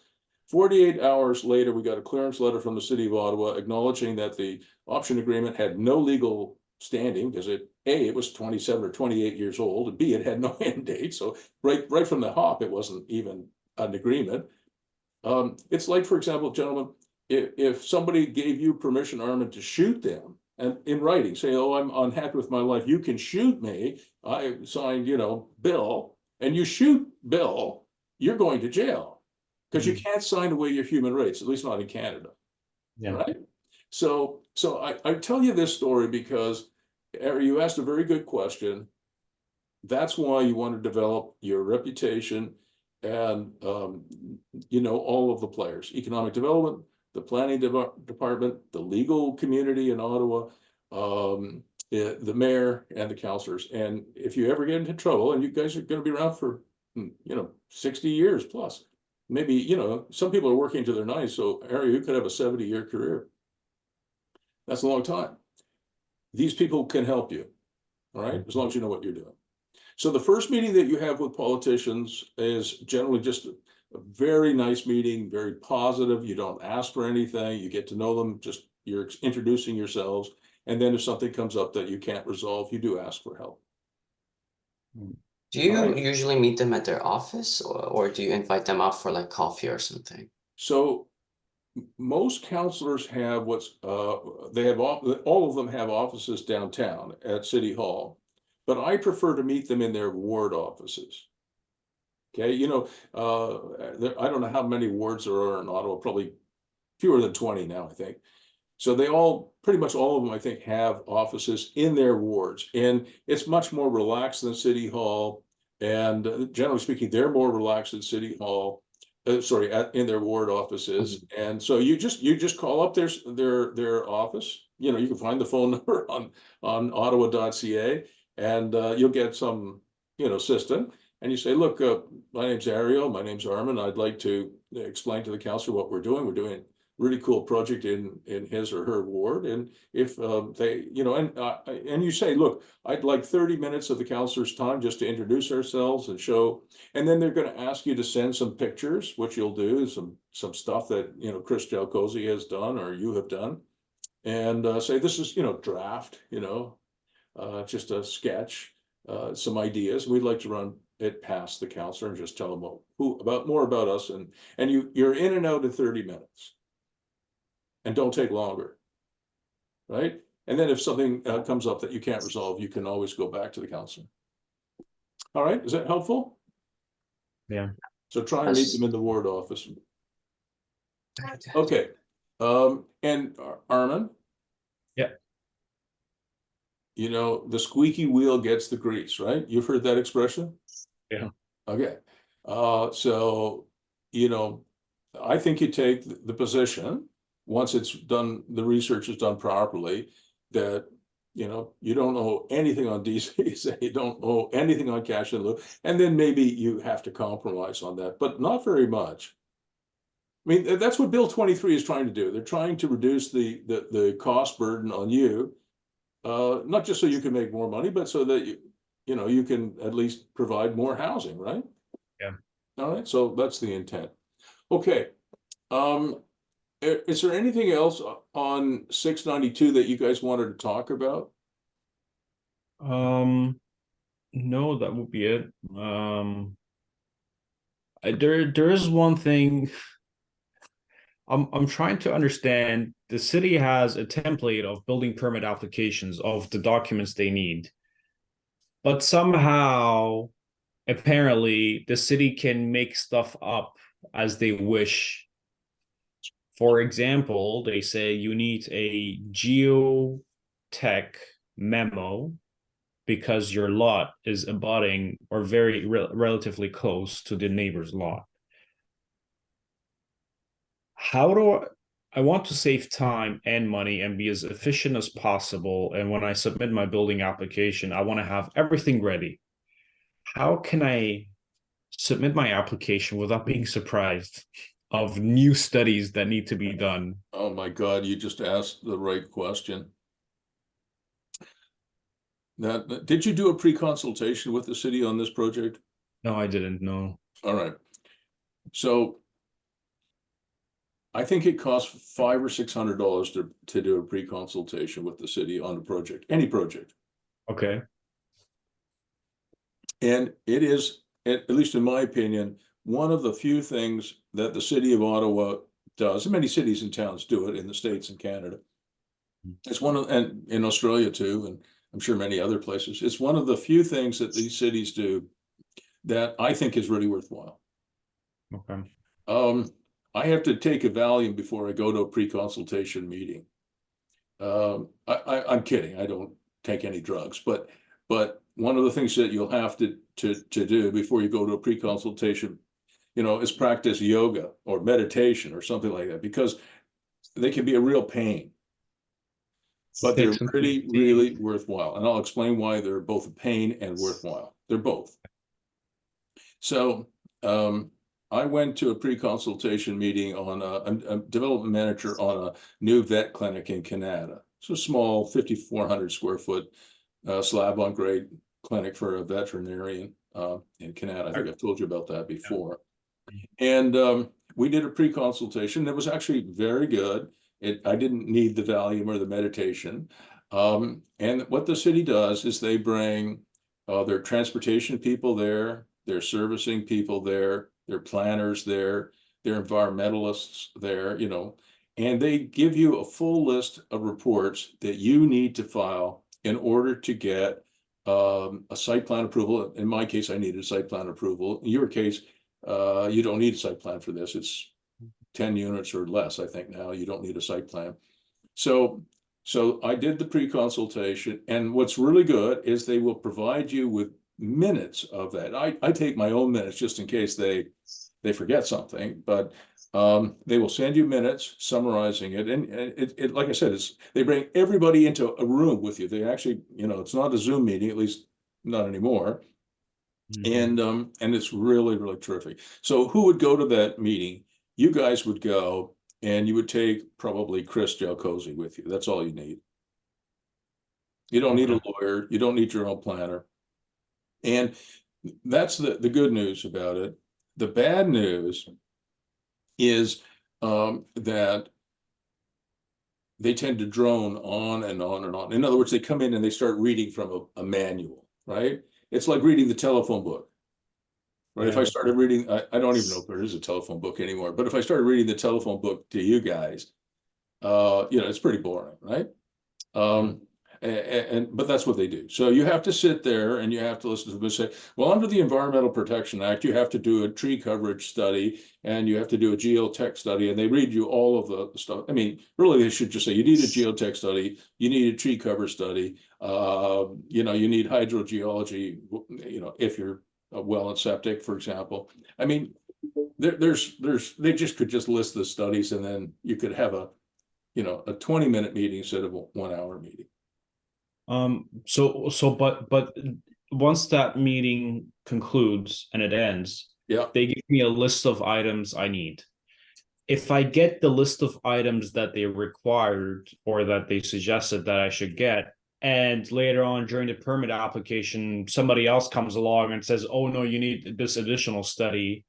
48 hours later, we got a clearance letter from the city of Ottawa acknowledging that the option agreement had no legal standing because it was 27 or 28 years old, and B, it had no end date. So right from the hop, it wasn't even an agreement. It's like, for example, gentlemen, if somebody gave you permission, Armin, to shoot them, and in writing, say, oh, I'm unhappy with my life, you can shoot me. I signed, Bill, and you shoot Bill, you're going to jail because you can't sign away your human rights, at least not in Canada. Yeah. Right? So I tell you this story because you asked a very good question. That's why you want to develop your reputation and, all of the players, economic development, the planning department, the legal community in Ottawa, the mayor and the councillors. And if you ever get into trouble, and you guys are going to be around for, 60 years plus, maybe, some people are working to their 90s. So Ario, you could have a 70-year career. That's a long time. These people can help you, all right, as long as you know what you're doing. So the first meeting that you have with politicians is generally just a very nice meeting, very positive. You don't ask for anything. You get to know them. Just you're introducing yourselves. And then if something comes up that you can't resolve, you do ask for help. Do you usually meet them at their office, or do you invite them out for like coffee or something? So most councillors have they have all of them have offices downtown at City Hall, but I prefer to meet them in their ward offices. Okay, I don't know how many wards there are in Ottawa, probably fewer than 20 now, I think. So they pretty much all of them, I think, have offices in their wards, and it's much more relaxed than City Hall. And generally speaking, they're more relaxed than City Hall. In their ward offices. And so you just call up their office. You can find the phone number on ottawa.ca, and you'll get some assistant. And you say, look, my name's Ario, my name's Armin. I'd like to explain to the council what we're doing. We're doing a really cool project in his or her ward. And if they, and you say, look, I'd like 30 minutes of the councilor's time just to introduce ourselves and show. And then they're going to ask you to send some pictures, which you'll do, some stuff that, Chris Jalcozy has done or you have done. And say, this is, draft, just a sketch, some ideas. We'd like to run it past the councilor and just tell them more about us. And you're in and out in 30 minutes. And don't take longer, right? And then if something comes up that you can't resolve, you can always go back to the council. All right, is that helpful? Yeah. So try and meet them in the ward office. Okay. And Armin? Yeah. The squeaky wheel gets the grease, right? You've heard that expression? Yeah. Okay. So, I think you take the position, once it's done, the research is done properly, that, you don't owe anything on DCs, you don't owe anything on cash-in-lieu, and then maybe you have to compromise on that, but not very much. mean, that's what Bill 23 is trying to do. They're trying to reduce the cost burden on you, not just so you can make more money, but so that you can at least provide more housing, right? Yeah. All right, so that's the intent. Okay. Is there anything else on 692 that you guys wanted to talk about? No, that would be it. There is one thing I'm trying to understand. The city has a template of building permit applications of the documents they need, but somehow, apparently, the city can make stuff up as they wish. For example, they say you need a geotech memo because your lot is abutting or very relatively close to the neighbor's lot. How do I want to save time and money and be as efficient as possible? And when I submit my building application, I want to have everything ready. How can I submit my application without being surprised of new studies that need to be done? Oh my God, you just asked the right question. Did you do a pre-consultation with the city on this project? No, I didn't know. All right. So I think it costs $500 or $600 to do a pre-consultation with the city on a project, any project. Okay. And it is, at least in my opinion, one of the few things that the city of Ottawa does, and many cities and towns do it in the States and Canada. It's one of, and in Australia too, and I'm sure many other places. It's one of the few things that these cities do that I think is really worthwhile. Okay. I have to take a Valium before I go to a pre-consultation meeting. I'm kidding. I don't take any drugs, but one of the things that you'll have to do before you go to a pre-consultation, is practice yoga or meditation or something like that, because they can be a real pain. But they're really, really worthwhile. And I'll explain why they're both a pain and worthwhile. They're both. So I went to a pre-consultation meeting on a development manager on a new vet clinic in Canada. It's a small 5,400 square foot slab on grade clinic for a veterinarian in Canada. I think I've told you about that before. And we did a pre-consultation. It was actually very good. I didn't need the Valium or the meditation. And what the city does is they bring their transportation people there, their servicing people there, their planners there, their environmentalists there, and they give you a full list of reports that you need to file in order to get a site plan approval. In my case, I needed a site plan approval. In your case, you don't need a site plan for this. It's 10 units or less, I think now. You don't need a site plan. So I did the pre-consultation, and what's really good is they will provide you with minutes of that. I take my own minutes just in case they forget something, but they will send you minutes summarizing it. And it like I said, they bring everybody into a room with you. They actually, it's not a Zoom meeting, at least not anymore. And it's really, really terrific. So who would go to that meeting? You guys would go, and you would take probably Chris Jalcozy with you. That's all you need. You don't need a lawyer. You don't need your own planner. And that's the good news about it. The bad news is that they tend to drone on and on and on. In other words, they come in and they start reading from a manual, right? It's like reading the telephone book, right? Yeah. If I started reading, I don't even know if there is a telephone book anymore, but if I started reading the telephone book to you guys, it's pretty boring, right? But that's what they do. So you have to sit there and you have to listen to them and say, well, under the Environmental Protection Act, you have to do a tree coverage study and you have to do a geotech study, and they read you all of the stuff. I mean, really, they should just say you need a geotech study, you need a tree cover study, you need hydrogeology, if you're a well and septic, for example. I mean, they just could just list the studies, and then you could have a 20-minute meeting instead of a 1-hour meeting. But once that meeting concludes and it ends, yeah, they give me a list of items I need. if I get the list of items that they required or that they suggested that I should get, and later on during the permit application, somebody else comes along and says, "Oh no, you need this additional study,"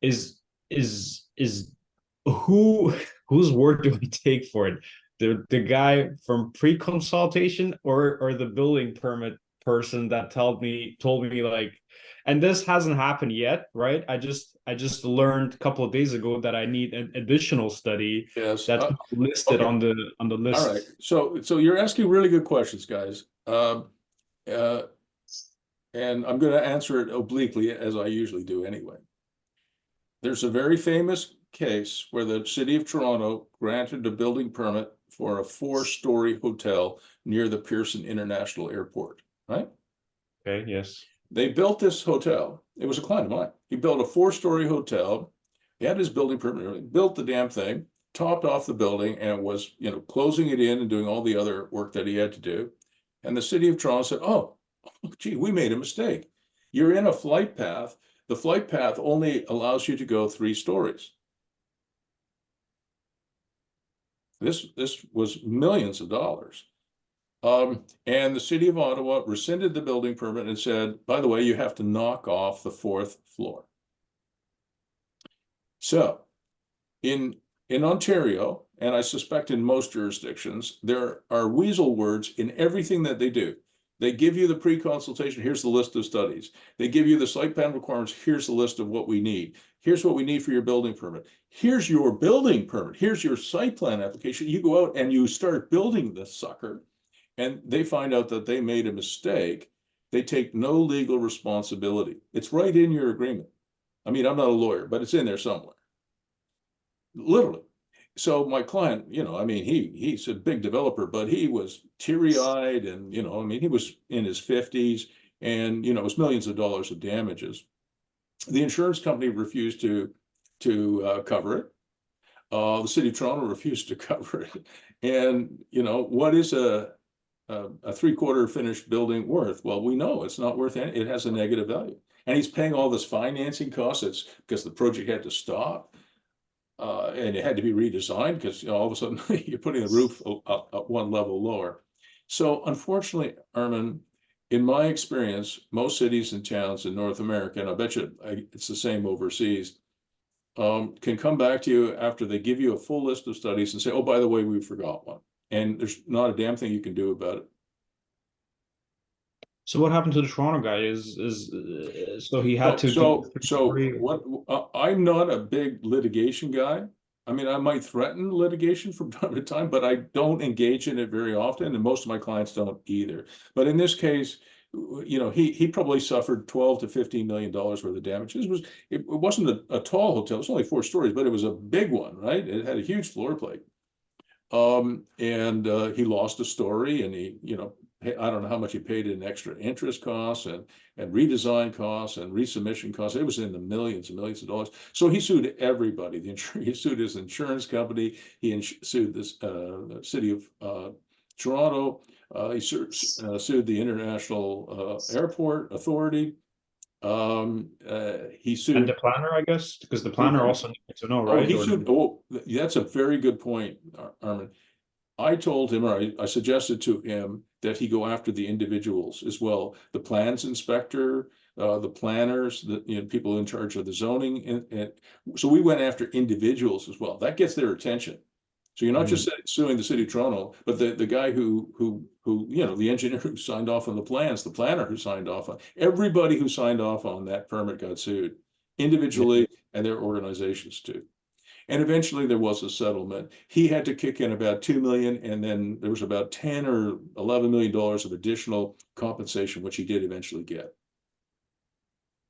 is who whose word do I take for it? The guy from pre-consultation or the building permit person that told me like, and this hasn't happened yet, right? I just learned a couple of days ago that I need an additional study Yes. that's listed Okay. on the All list. right. So you're asking really good questions, guys. And I'm going to answer it obliquely as I usually do anyway. There's a very famous case where the city of Toronto granted a building permit for a 4-story hotel near the Pearson International Airport, right? Okay, yes. They built this hotel. It was a client of mine. He built a 4-story hotel. He had his building permit, built the damn thing, topped off the building, and was, closing it in and doing all the other work that he had to do. And the city of Toronto said, "Oh, gee, we made a mistake. You're in a flight path. The flight path only allows you to go 3 stories." This was millions of dollars. And the city of Ottawa rescinded the building permit and said, "By the way, you have to knock off the 4th floor." So in Ontario, and I suspect in most jurisdictions, there are weasel words in everything that they do. They give you the pre-consultation, here's the list of studies. They give you the site plan requirements, here's the list of what we need. Here's what we need for your building permit. Here's your building permit. Here's your site plan application. You go out and you start building this sucker, and they find out that they made a mistake. They take no legal responsibility. It's right in your agreement. I mean, I'm not a lawyer, but it's in there somewhere. Literally. So my client, he's a big developer, but he was teary-eyed and, he was in his 50s and, it was millions of dollars of damages. The insurance company refused to cover it. The city of Toronto refused to cover it. And, what is a 3-quarter finished building worth? Well, we know it's not worth any, it has a negative value. And he's paying all this financing costs. It's because the project had to stop. And it had to be redesigned because all of a sudden you're putting the roof up 1 level lower. So unfortunately, Armin, in my experience, most cities and towns in North America, and I bet you it's the same overseas, can come back to you after they give you a full list of studies and say, "Oh, by the way, we forgot one." And there's not a damn thing you can do about it. So what happened to the Toronto guy? So he had to do what I'm not a big litigation guy. I mean, I might threaten litigation from time to time, but I don't engage in it very often, and most of my clients don't either. But in this case, he probably suffered $12 to $15 million worth of damages. It wasn't a tall hotel; it's only 4 stories, but it was a big one, right? It had a huge floor plate. And he lost a story, and I don't know how much he paid in extra interest costs and redesign costs and resubmission costs. It was in the millions and millions of dollars. So he sued everybody. He sued his insurance company. He sued this city of Toronto. He sued the International Airport Authority. He sued and the planner, I guess, because the planner also needs to know, right? That's a very good point, Armin. I told him, or I suggested to him that he go after the individuals as well. The plans inspector, the planners, the people in charge of the zoning. And so we went after individuals as well. That gets their attention. So you're not just suing the city of Toronto, but the guy who the engineer who signed off on the plans, the planner who signed off on, everybody who signed off on that permit got sued individually, and their organizations too. And eventually there was a settlement. He had to kick in about 2 million, and then there was about 10 or 11 million dollars of additional compensation, which he did eventually get.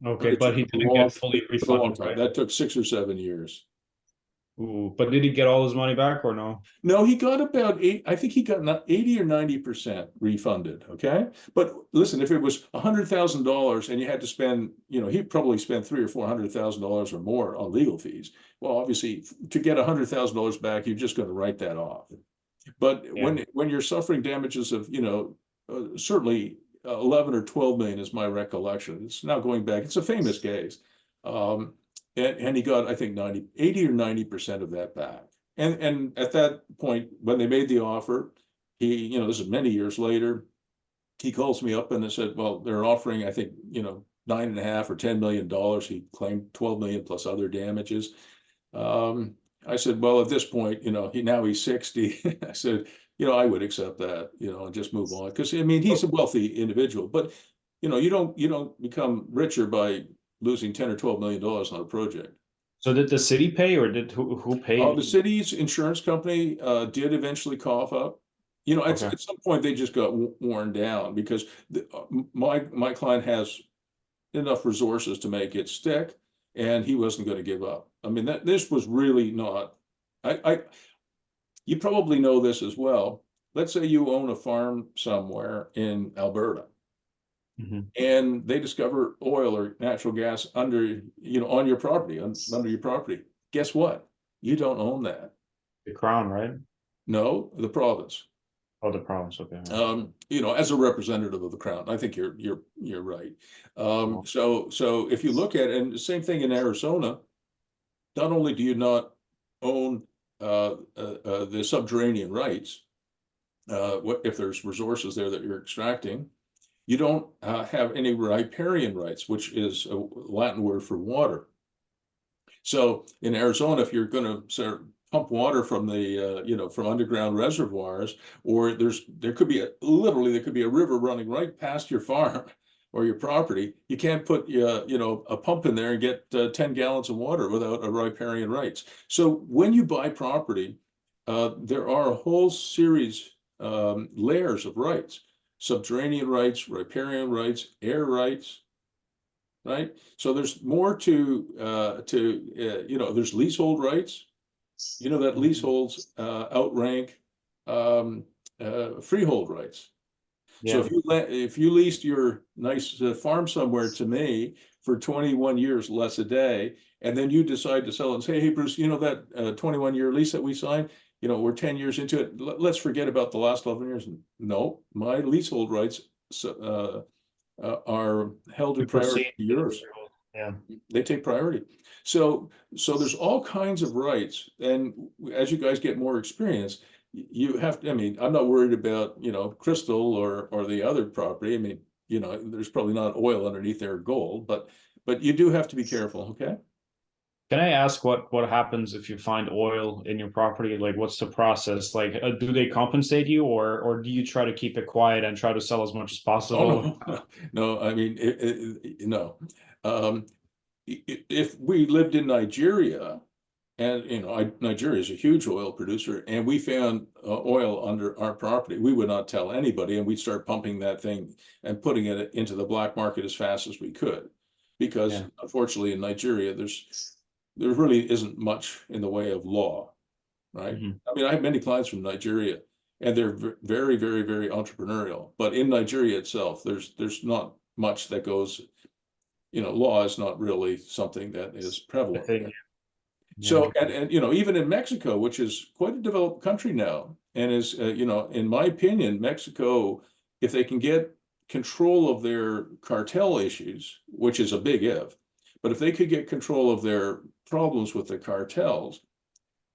Okay, but he didn't get fully refunded, right? That took 6 or 7 years. Ooh, but did he get all his money back or no? No, he got about I think he got 80 or 90% refunded. Okay. But listen, if it was $100,000 and you had to spend, he probably spent $300,000 or $400,000 or more on legal fees. Well, obviously to get $100,000 back, you're just going to write that off. But when you're suffering damages of, certainly 11 or 12 million is my recollection. It's now going back. It's a famous case. and he got, I think 80 or 90% of that back. And at that point, when they made the offer, he, this is many years later, he calls me up and they said, well, they're offering, I think, $9.5 or $10 million. He claimed 12 million plus other damages. I said, well, at this point, he's 60. I said, I would accept that, and just move on. Because I mean, he's a wealthy individual, but you don't become richer by losing 10 or $12 million on a project. So did the city pay, or did who paid? The city's insurance company did eventually cough up. At some point they just got worn down because my client has enough resources to make it stick, and he wasn't going to give up. I mean, this was really not. You probably know this as well. Let's say you own a farm somewhere in Alberta, and they discover oil or natural gas under, on your property, under your property. Guess what? You don't own that. The crown, right? No, the province. Oh, the province. Okay. As a representative of the crown, I think you're right. So if you look at, and the same thing in Arizona, not only do you not own the subterranean rights, if there's resources there that you're extracting, you don't have any riparian rights, which is a Latin word for water. So in Arizona, if you're going to sort of pump water from the from underground reservoirs, or there could be a river running right past your farm or your property, you can't put a pump in there and get 10 gallons of water without a riparian rights. So when you buy property, there are a whole series layers of rights: subterranean rights, riparian rights, air rights. Right. So there's more to there's leasehold rights. That leaseholds outrank freehold rights. Yeah. So if you leased your nice farm somewhere to me for 21 years less a day, and then you decide to sell it and say, hey, Bruce, that 21-year lease that we signed, we're 10 years into it. Let's forget about the last 11 years. No, my leasehold rights are held in priority to yours. Yeah, they take priority. So there's all kinds of rights, and as you guys get more experience, you have to. I mean, I'm not worried about Crystal or the other property. I mean, there's probably not oil underneath there, gold, but you do have to be careful. Okay. Can I ask what happens if you find oil in your property? Like, what's the process? Like, do they compensate you, or do you try to keep it quiet and try to sell as much as possible? Oh, no. I mean, no. If we lived in Nigeria, and Nigeria is a huge oil producer, and we found oil under our property, we would not tell anybody, and we'd start pumping that thing and putting it into the black market as fast as we could, because unfortunately in Nigeria there really isn't much in the way of law, right? I mean, I have many clients from Nigeria, and they're very, very, very entrepreneurial, but in Nigeria itself, there's not much that goes. Law is not really something that is prevalent. So, and even in Mexico, which is quite a developed country now, and is, in my opinion, Mexico, if they can get control of their cartel issues, which is a big if, but if they could get control of their problems with the cartels,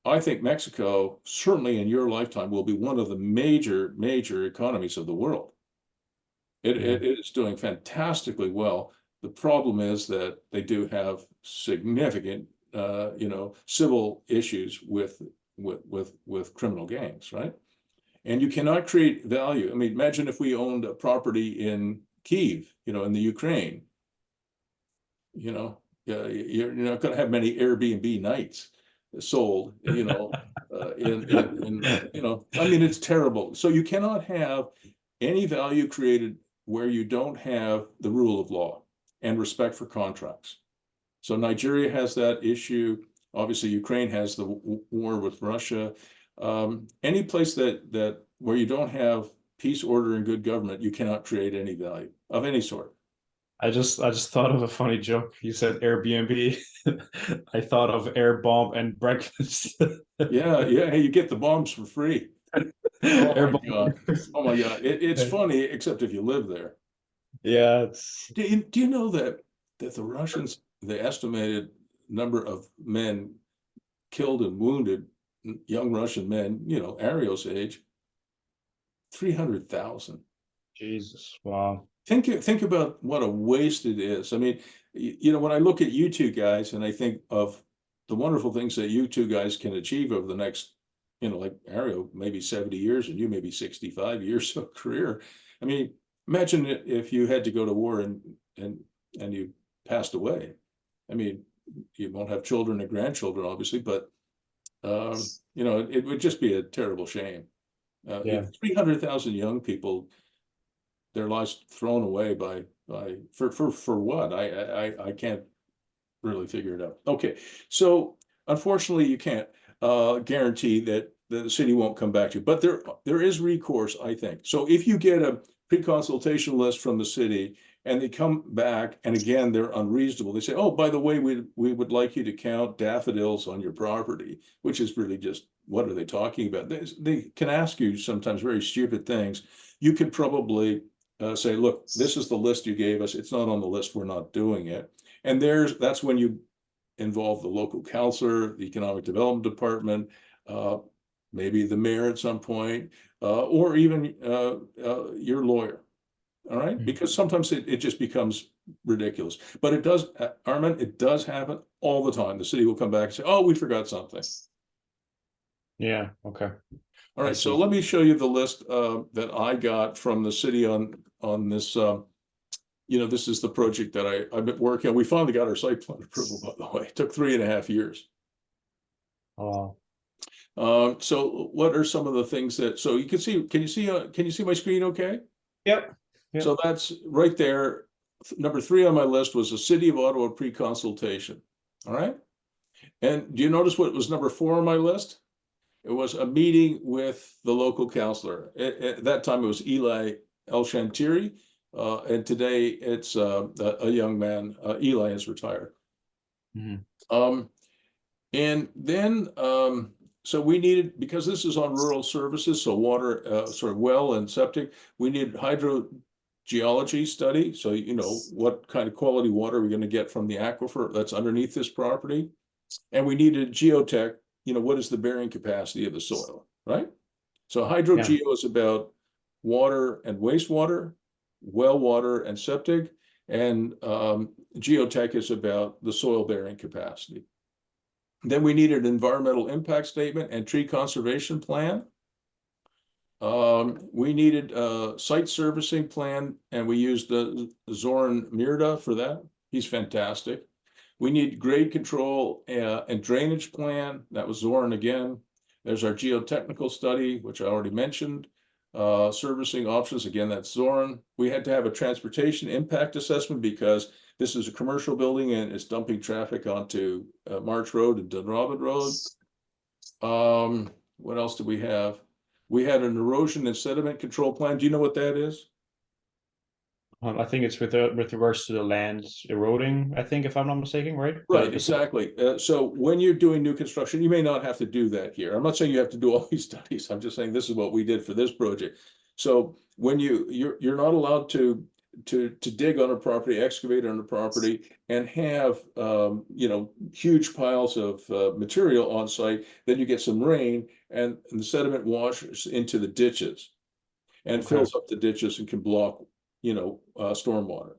I think Mexico, certainly in your lifetime, will be one of the major, major economies of the world. It is doing fantastically well. The problem is that they do have significant, civil issues with criminal gangs, right? And you cannot create value. I mean, imagine if we owned a property in Kyiv, in the Ukraine. You're not going to have many Airbnb nights sold. I mean, it's terrible. So you cannot have any value created where you don't have the rule of law and respect for contracts. So Nigeria has that issue. Obviously, Ukraine has the war with Russia. Any place that where you don't have peace, order, and good government, you cannot create any value of any sort. I just thought of a funny joke. You said Airbnb. I thought of air bomb and breakfast. Yeah. Hey, you get the bombs for free. Oh my God. It's funny, except if you live there. Yeah. Do you know that the Russians, they estimated number of men killed and wounded, young Russian men, you know, Ario's age, 300,000. Jesus, wow. Think about what a waste it is. I mean, you know, when I look at you two guys and I think of the wonderful things that you two guys can achieve over the next, you know, like Ario, maybe 70 years and you maybe 65 years of career. I mean, imagine if you had to go to war and you passed away. I mean, you won't have children or grandchildren, obviously, but you know, it would just be a terrible shame. Yeah. 300,000 young people, their lives thrown away for what? I can't really figure it out. Okay, so unfortunately, you can't guarantee that the city won't come back to you, but there is recourse, I think. So if you get a pre-consultation list from the city and they come back and again they're unreasonable, they say, oh, by the way, we would like you to count daffodils on your property, which is really just, what are they talking about? They can ask you sometimes very stupid things. You could probably say, look, this is the list you gave us. It's not on the list. We're not doing it. And that's when you involve the local counselor, the economic development department, maybe the mayor at some point, or even your lawyer. All right, because sometimes it just becomes ridiculous. But it does, Armin, it does happen all the time. The city will come back and say, oh, we forgot something. Yeah, okay. All right, so let me show you the list that I got from the city on this. You know, this is the project that I've been working on. We finally got our site plan approval, by the way. It took 3.5 years. Oh. So what are some of the things that, so you can see, can you see my screen okay? Yep. So that's right there. Number 3 on my list was the City of Ottawa pre-consultation. All right. And do you notice what was number 4 on my list? It was a meeting with the local councillor. At that time, it was Eli El-Shantiri. And today it's a young man. Eli is retired. Mm-hmm. And then, so we needed, because this is on rural services, so water, sort of well and septic, we needed hydrogeology study. So, you know, what kind of quality water are we going to get from the aquifer that's underneath this property? And we needed geotech, you know, what is the bearing capacity of the soil, right? So hydrogeo is about water and wastewater, well water and septic, and geotech is about the soil bearing capacity. Then we needed an environmental impact statement and tree conservation plan. We needed a site servicing plan, and we used the Zoran Mirda for that. He's fantastic. We need grade control and drainage plan. That was Zoran again. There's our geotechnical study, which I already mentioned. Servicing options, again, that's Zoran. We had to have a transportation impact assessment because this is a commercial building and it's dumping traffic onto March Road and Dunrobin Road. What else do we have? We had an erosion and sediment control plan. Do you know what that is? I think it's with regards to the land eroding, I think, if I'm not mistaken, right? Right, exactly. So when you're doing new construction, you may not have to do that here. I'm not saying you have to do all these studies. I'm just saying this is what we did for this project. So when you're not allowed to dig on a property, excavate on a property, and have you know, huge piles of material on site. Then you get some rain, and the sediment washes into the ditches, and fills up the ditches and can block, you know, stormwater.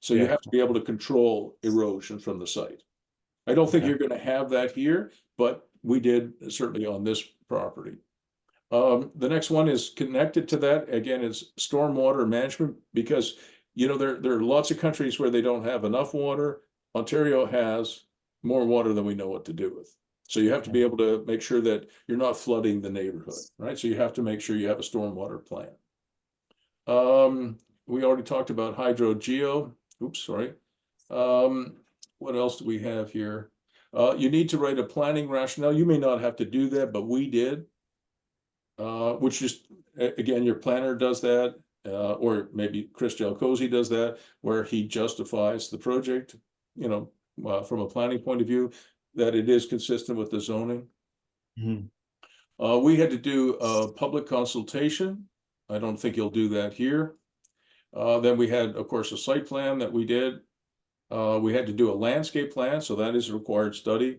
So you have to be able to control erosion from the site. I don't think you're going to have that here, but we did certainly on this property. The next one is connected to that. Again, it's stormwater management, because, you know, there are lots of countries where they don't have enough water. Ontario has more water than we know what to do with. So you have to be able to make sure that you're not flooding the neighborhood, right? So you have to make sure you have a stormwater plan. We already talked about hydrogeo. Oops, sorry. What else do we have here? You need to write a planning rationale. You may not have to do that, but we did. Which is, again, your planner does that, or maybe Chris Jalcozy does that, where he justifies the project, you know, from a planning point of view, that it is consistent with the zoning. Mm-hmm. We had to do a public consultation. I don't think you'll do that here. Then we had, of course, a site plan that we did. We had to do a landscape plan, so that is a required study.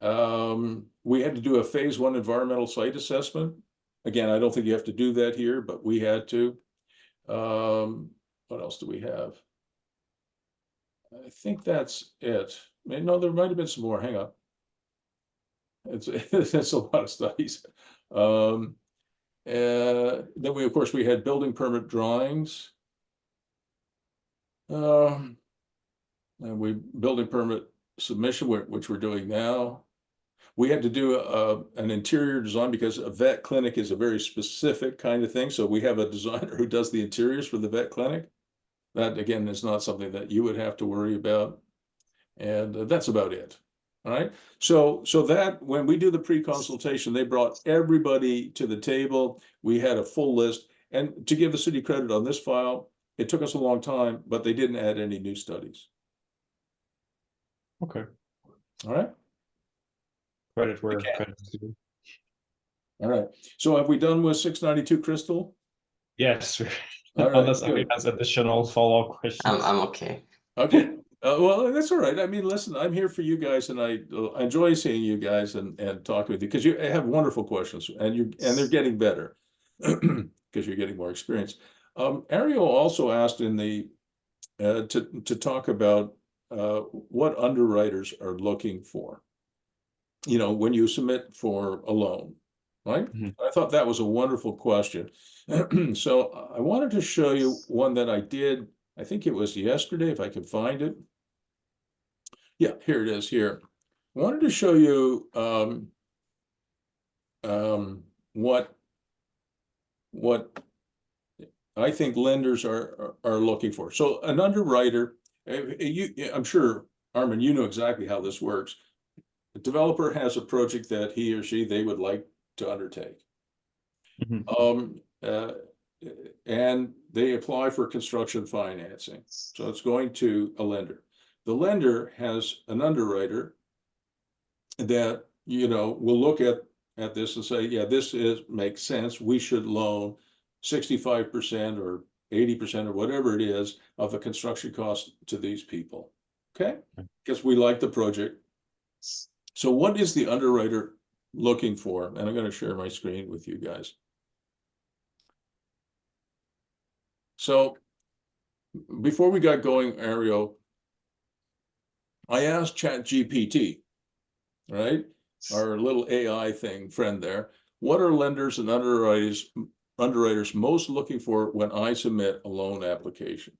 We had to do a phase 1 environmental site assessment. Again, I don't think you have to do that here, but we had to. What else do we have? I think that's it. No, there might have been some more. Hang on. It's a lot of studies. Then we, of course, we had building permit drawings. And we building permit submission, which we're doing now. We had to do an interior design because a vet clinic is a very specific kind of thing. So we have a designer who does the interiors for the vet clinic. That, again, is not something that you would have to worry about. And that's about it. All right. So that when we do the pre-consultation, they brought everybody to the table. We had a full list. And to give the city credit on this file, it took us a long time, but they didn't add any new studies. Okay. All right. Credit where credit is due. All right. So have we done with 692 Crystal? Yes. All right, Unless somebody has additional follow-up questions. I'm okay. Okay. Well, that's all right. I mean, listen, I'm here for you guys, and I enjoy seeing you guys and talking with you because you have wonderful questions, and they're getting better because you're getting more experience. Ario also asked in the to talk about what underwriters are looking for. You know, when you submit for a loan, right? I thought that was a wonderful question. So I wanted to show you one that I did. I think it was yesterday, if I could find it. Yeah, here it is here. I wanted to show you what I think lenders are looking for. So an underwriter, I'm sure, Armin, you know exactly how this works. The developer has a project that he or she they would like to undertake. And they apply for construction financing. So it's going to a lender. The lender has an underwriter that, you know, will look at this and say, yeah, this makes sense. We should loan 65% or 80% or whatever it is of the construction cost to these people. Okay? Because we like the project. So what is the underwriter looking for? And I'm going to share my screen with you guys. So before we got going, Ario, I asked ChatGPT, right? Our little AI friend there. What are lenders and underwriters most looking for when I submit a loan application?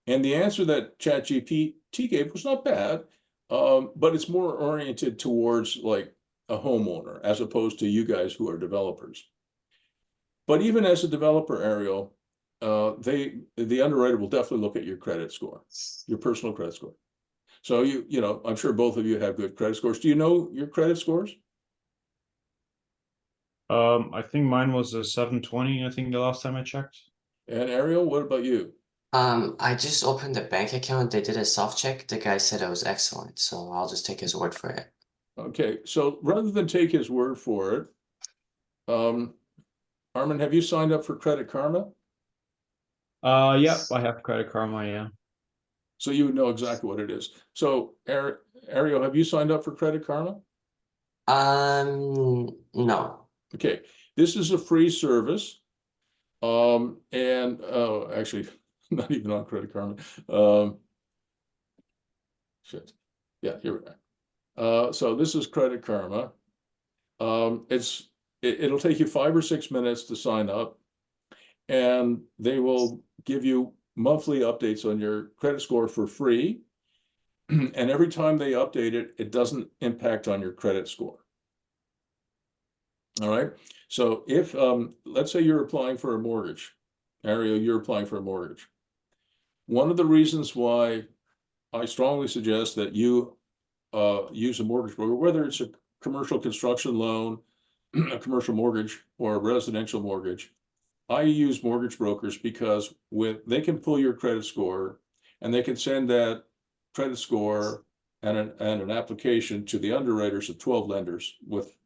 And the answer that ChatGPT gave was not bad, but it's more oriented towards like a homeowner as opposed to you guys who are developers. But even as a developer, Ario, the underwriter will definitely look at your credit score, your personal credit score. So you know, I'm sure both of you have good credit scores. Do you know your credit scores? I think mine was a 720, I think the last time I checked. And Ariel, what about you? I just opened a bank account. They did a self check. The guy said it was excellent, so I'll just take his word for it. Okay, so rather than take his word for it, Armin, have you signed up for Credit Karma? Yeah, I have Credit Karma, yeah. So you would know exactly what it is. So Ariel, have you signed up for Credit Karma? No. Okay, this is a free service. Actually, not even on Credit Karma. Shit. Yeah, here we are. So this is Credit Karma. It'll take you 5 or 6 minutes to sign up, and they will give you monthly updates on your credit score for free. And every time they update it, it doesn't impact on your credit score. All right. So if, let's say you're applying for a mortgage, Ario, you're applying for a mortgage. One of the reasons why I strongly suggest that you use a mortgage broker, whether it's a commercial construction loan, a commercial mortgage, or a residential mortgage, I use mortgage brokers because they can pull your credit score and they can send that credit score and an application to the underwriters of 12 lenders with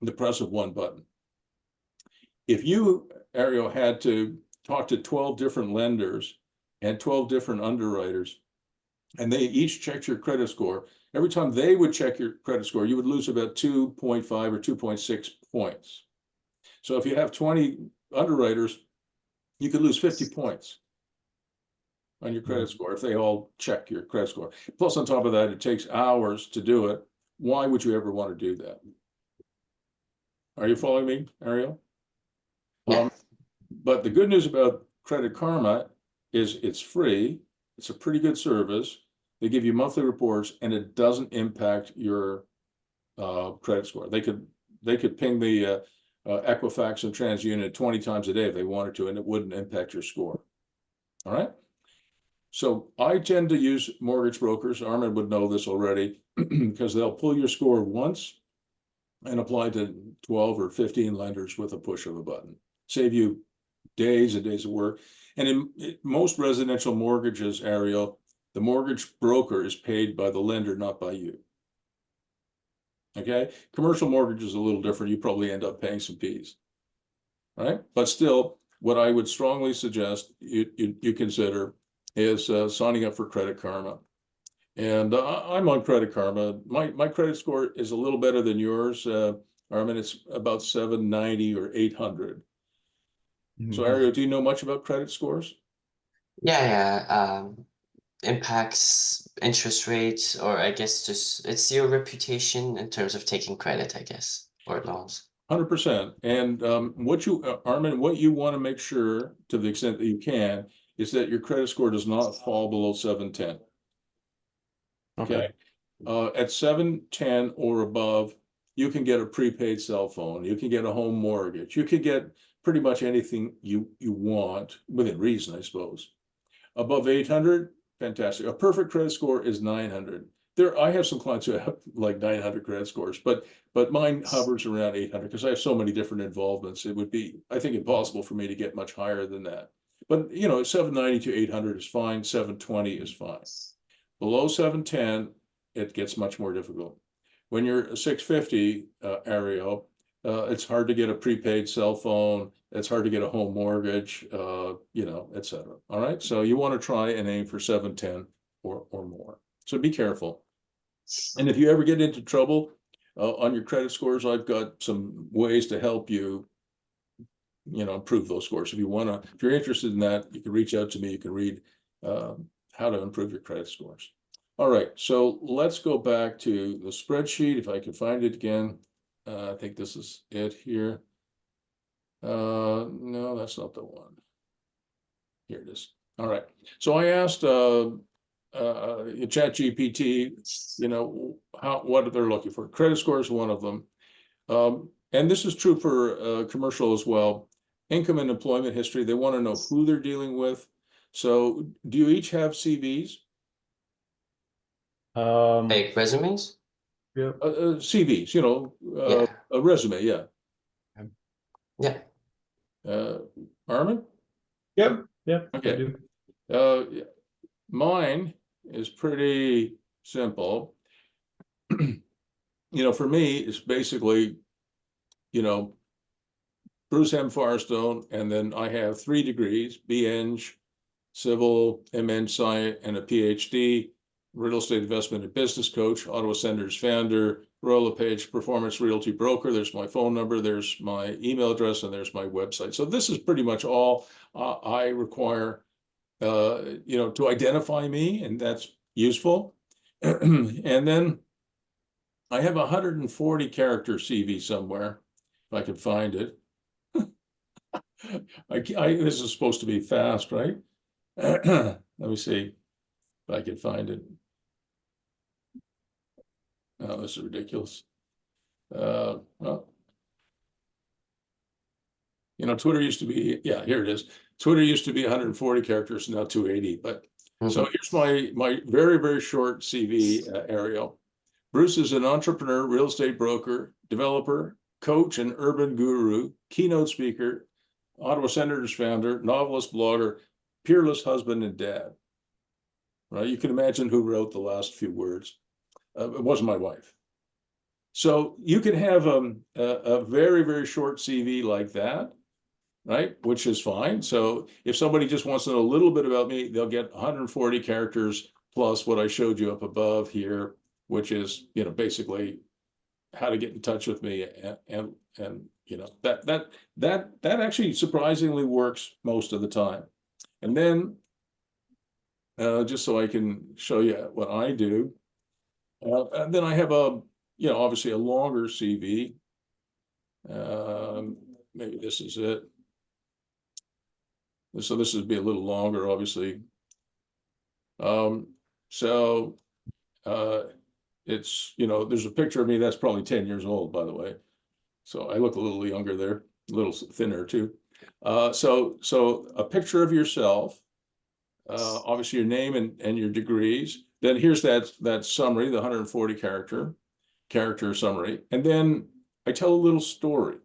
the press of one button. If you, Ario, had to talk to 12 different lenders and 12 different underwriters, and they each checked your credit score, every time they would check your credit score, you would lose about 2.5 or 2.6 points. So if you have 20 underwriters, you could lose 50 points on your credit score if they all check your credit score. Plus, on top of that, it takes hours to do it. Why would you ever want to do that? Are you following me, Ario? Yeah. But the good news about Credit Karma is it's free. It's a pretty good service. They give you monthly reports, and it doesn't impact your credit score. They could ping the Equifax and TransUnion 20 times a day if they wanted to, and it wouldn't impact your score. All right. So I tend to use mortgage brokers. Armin would know this already because they'll pull your score once and apply to 12 or 15 lenders with a push of a button. Save you days and days of work. And in most residential mortgages, Ariel, the mortgage broker is paid by the lender, not by you. Okay, commercial mortgage is a little different. You probably end up paying some fees, right? But still, what I would strongly suggest you consider is signing up for Credit Karma. And I'm on Credit Karma. My credit score is a little better than yours, Armin. It's about 790 or 800. So, Ario, do you know much about credit scores? Yeah. Impacts interest rates, or I guess just it's your reputation in terms of taking credit, I guess, or loans. 100%. And what you, Armin, what you want to make sure, to the extent that you can, is that your credit score does not fall below 710. Okay. At 710 or above, you can get a prepaid cell phone. You can get a home mortgage. You can get pretty much anything you want within reason, I suppose. Above 800, fantastic. A perfect credit score is 900. I have some clients who have like 900 credit scores, but mine hovers around 800 because I have so many different involvements. It would be, I think, impossible for me to get much higher than that. But 790 to 800 is fine. 720 is fine. Below 710, it gets much more difficult. When you're a 650, Ario, it's hard to get a prepaid cell phone. It's hard to get a home mortgage, et cetera. All right. So you want to try and aim for 710 or more. So be careful. And if you ever get into trouble on your credit scores, I've got some ways to help you, improve those scores. If you're interested in that, you can reach out to me. You can read how to improve your credit scores. All right. So let's go back to the spreadsheet. If I can find it again. I think this is it here. No, that's not the one. Here it is. All right. So I asked ChatGPT, what they're looking for. Credit score is one of them. And this is true for commercial as well. Income and employment history. They want to know who they're dealing with. So do you each have CVs? Like resumes? Yeah. CVs, Yeah. a resume, yeah. Yeah. Armin? Yep. I Okay. do. Mine is pretty simple. For me, it's basically, Bruce M. Firestone, and then I have 3 degrees, BEng, civil, MN Sci, and a PhD, real estate investment and business coach, Ottawa Senators founder, Royal LePage Performance Realty Broker. There's my phone number, there's my email address, and there's my website. So this is pretty much all I require, to identify me, and that's useful. And then I have 140 character CV somewhere, if I can find it. This is supposed to be fast, right? Let me see if I can find it. Oh, this is ridiculous. Well, Twitter used to be, yeah, here it is. Twitter used to be 140 characters, now 280. But so here's my very, very short CV, Ariel. Bruce is an entrepreneur, real estate broker, developer, coach, and urban guru, keynote speaker, Ottawa Senators founder, novelist, blogger, peerless husband and dad. Right? You can imagine who wrote the last few words. It wasn't my wife. So you can have a very, very short CV like that, right? Which is fine. So if somebody just wants to know a little bit about me, they'll get 140 characters plus what I showed you up above here, which is, you know, basically how to get in touch with me, and you know, that actually surprisingly works most of the time. And then just so I can show you what I do, and then I have a, you know, obviously a longer CV. Maybe this is it. So this would be a little longer, obviously. So it's, you know, there's a picture of me that's probably 10 years old, by the way. So I look a little younger there, a little thinner too. So a picture of yourself, obviously your name and your degrees. Then here's that summary, the 140 character summary. And then I tell a little story.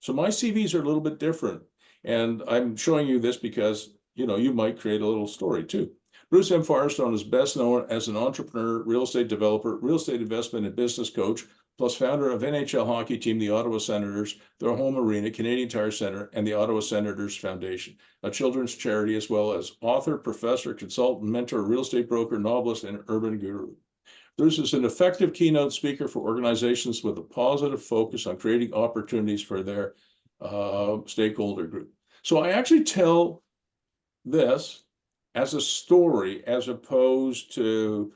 So my CVs are a little bit different. And I'm showing you this because, you know, you might create a little story too. Bruce M. Firestone is best known as an entrepreneur, real estate developer, real estate investment and business coach, plus founder of NHL hockey team, the Ottawa Senators, their home arena, Canadian Tire Center, and the Ottawa Senators Foundation, a children's charity, as well as author, professor, consultant, mentor, real estate broker, novelist, and urban guru. Bruce is an effective keynote speaker for organizations with a positive focus on creating opportunities for their stakeholder group. So I actually tell this as a story, as opposed to,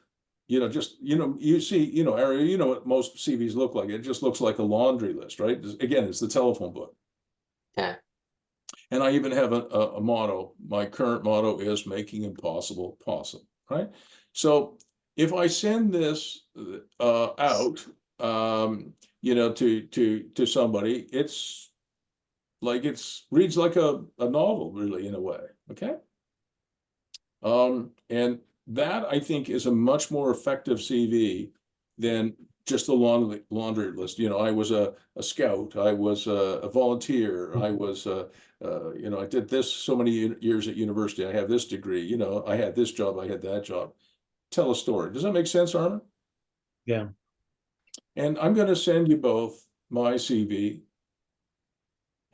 you know, just, you know, you see, you know, Ario, you know what most CVs look like. It just looks like a laundry list, right? Again, it's the telephone book. Yeah. And I even have a motto. My current motto is making impossible possible, right? So if I send this out, you know, to somebody, it's like, reads like a novel, really, in a way, okay? And that, I think, is a much more effective CV than just a laundry list. You know, I was a scout, I was a volunteer, I was, you know, I did this so many years at university, I have this degree, you know, I had this job, I had that job. Tell a story. Does that make sense, Armin? Yeah. And I'm going to send you both my CV.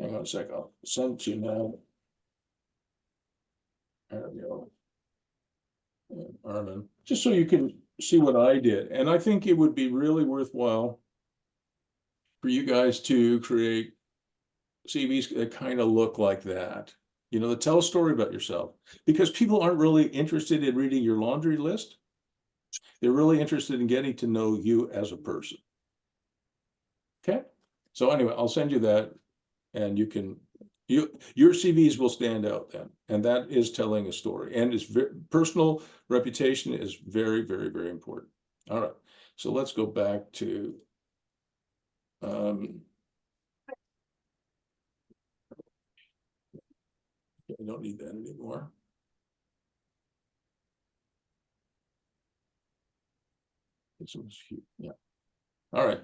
Hang on a sec, I'll send it to you now. There we go. Armin, just so you can see what I did. And I think it would be really worthwhile for you guys to create CVs that kind of look like that, you know, that tell a story about yourself, because people aren't really interested in reading your laundry list. They're really interested in getting to know you as a person. Okay. So anyway, I'll send you that, and you can, your CVs will stand out then, and that is telling a story, and it's personal reputation is very, very, very important. All right, so let's go back to I don't need that anymore. This one's here. Yeah. All right.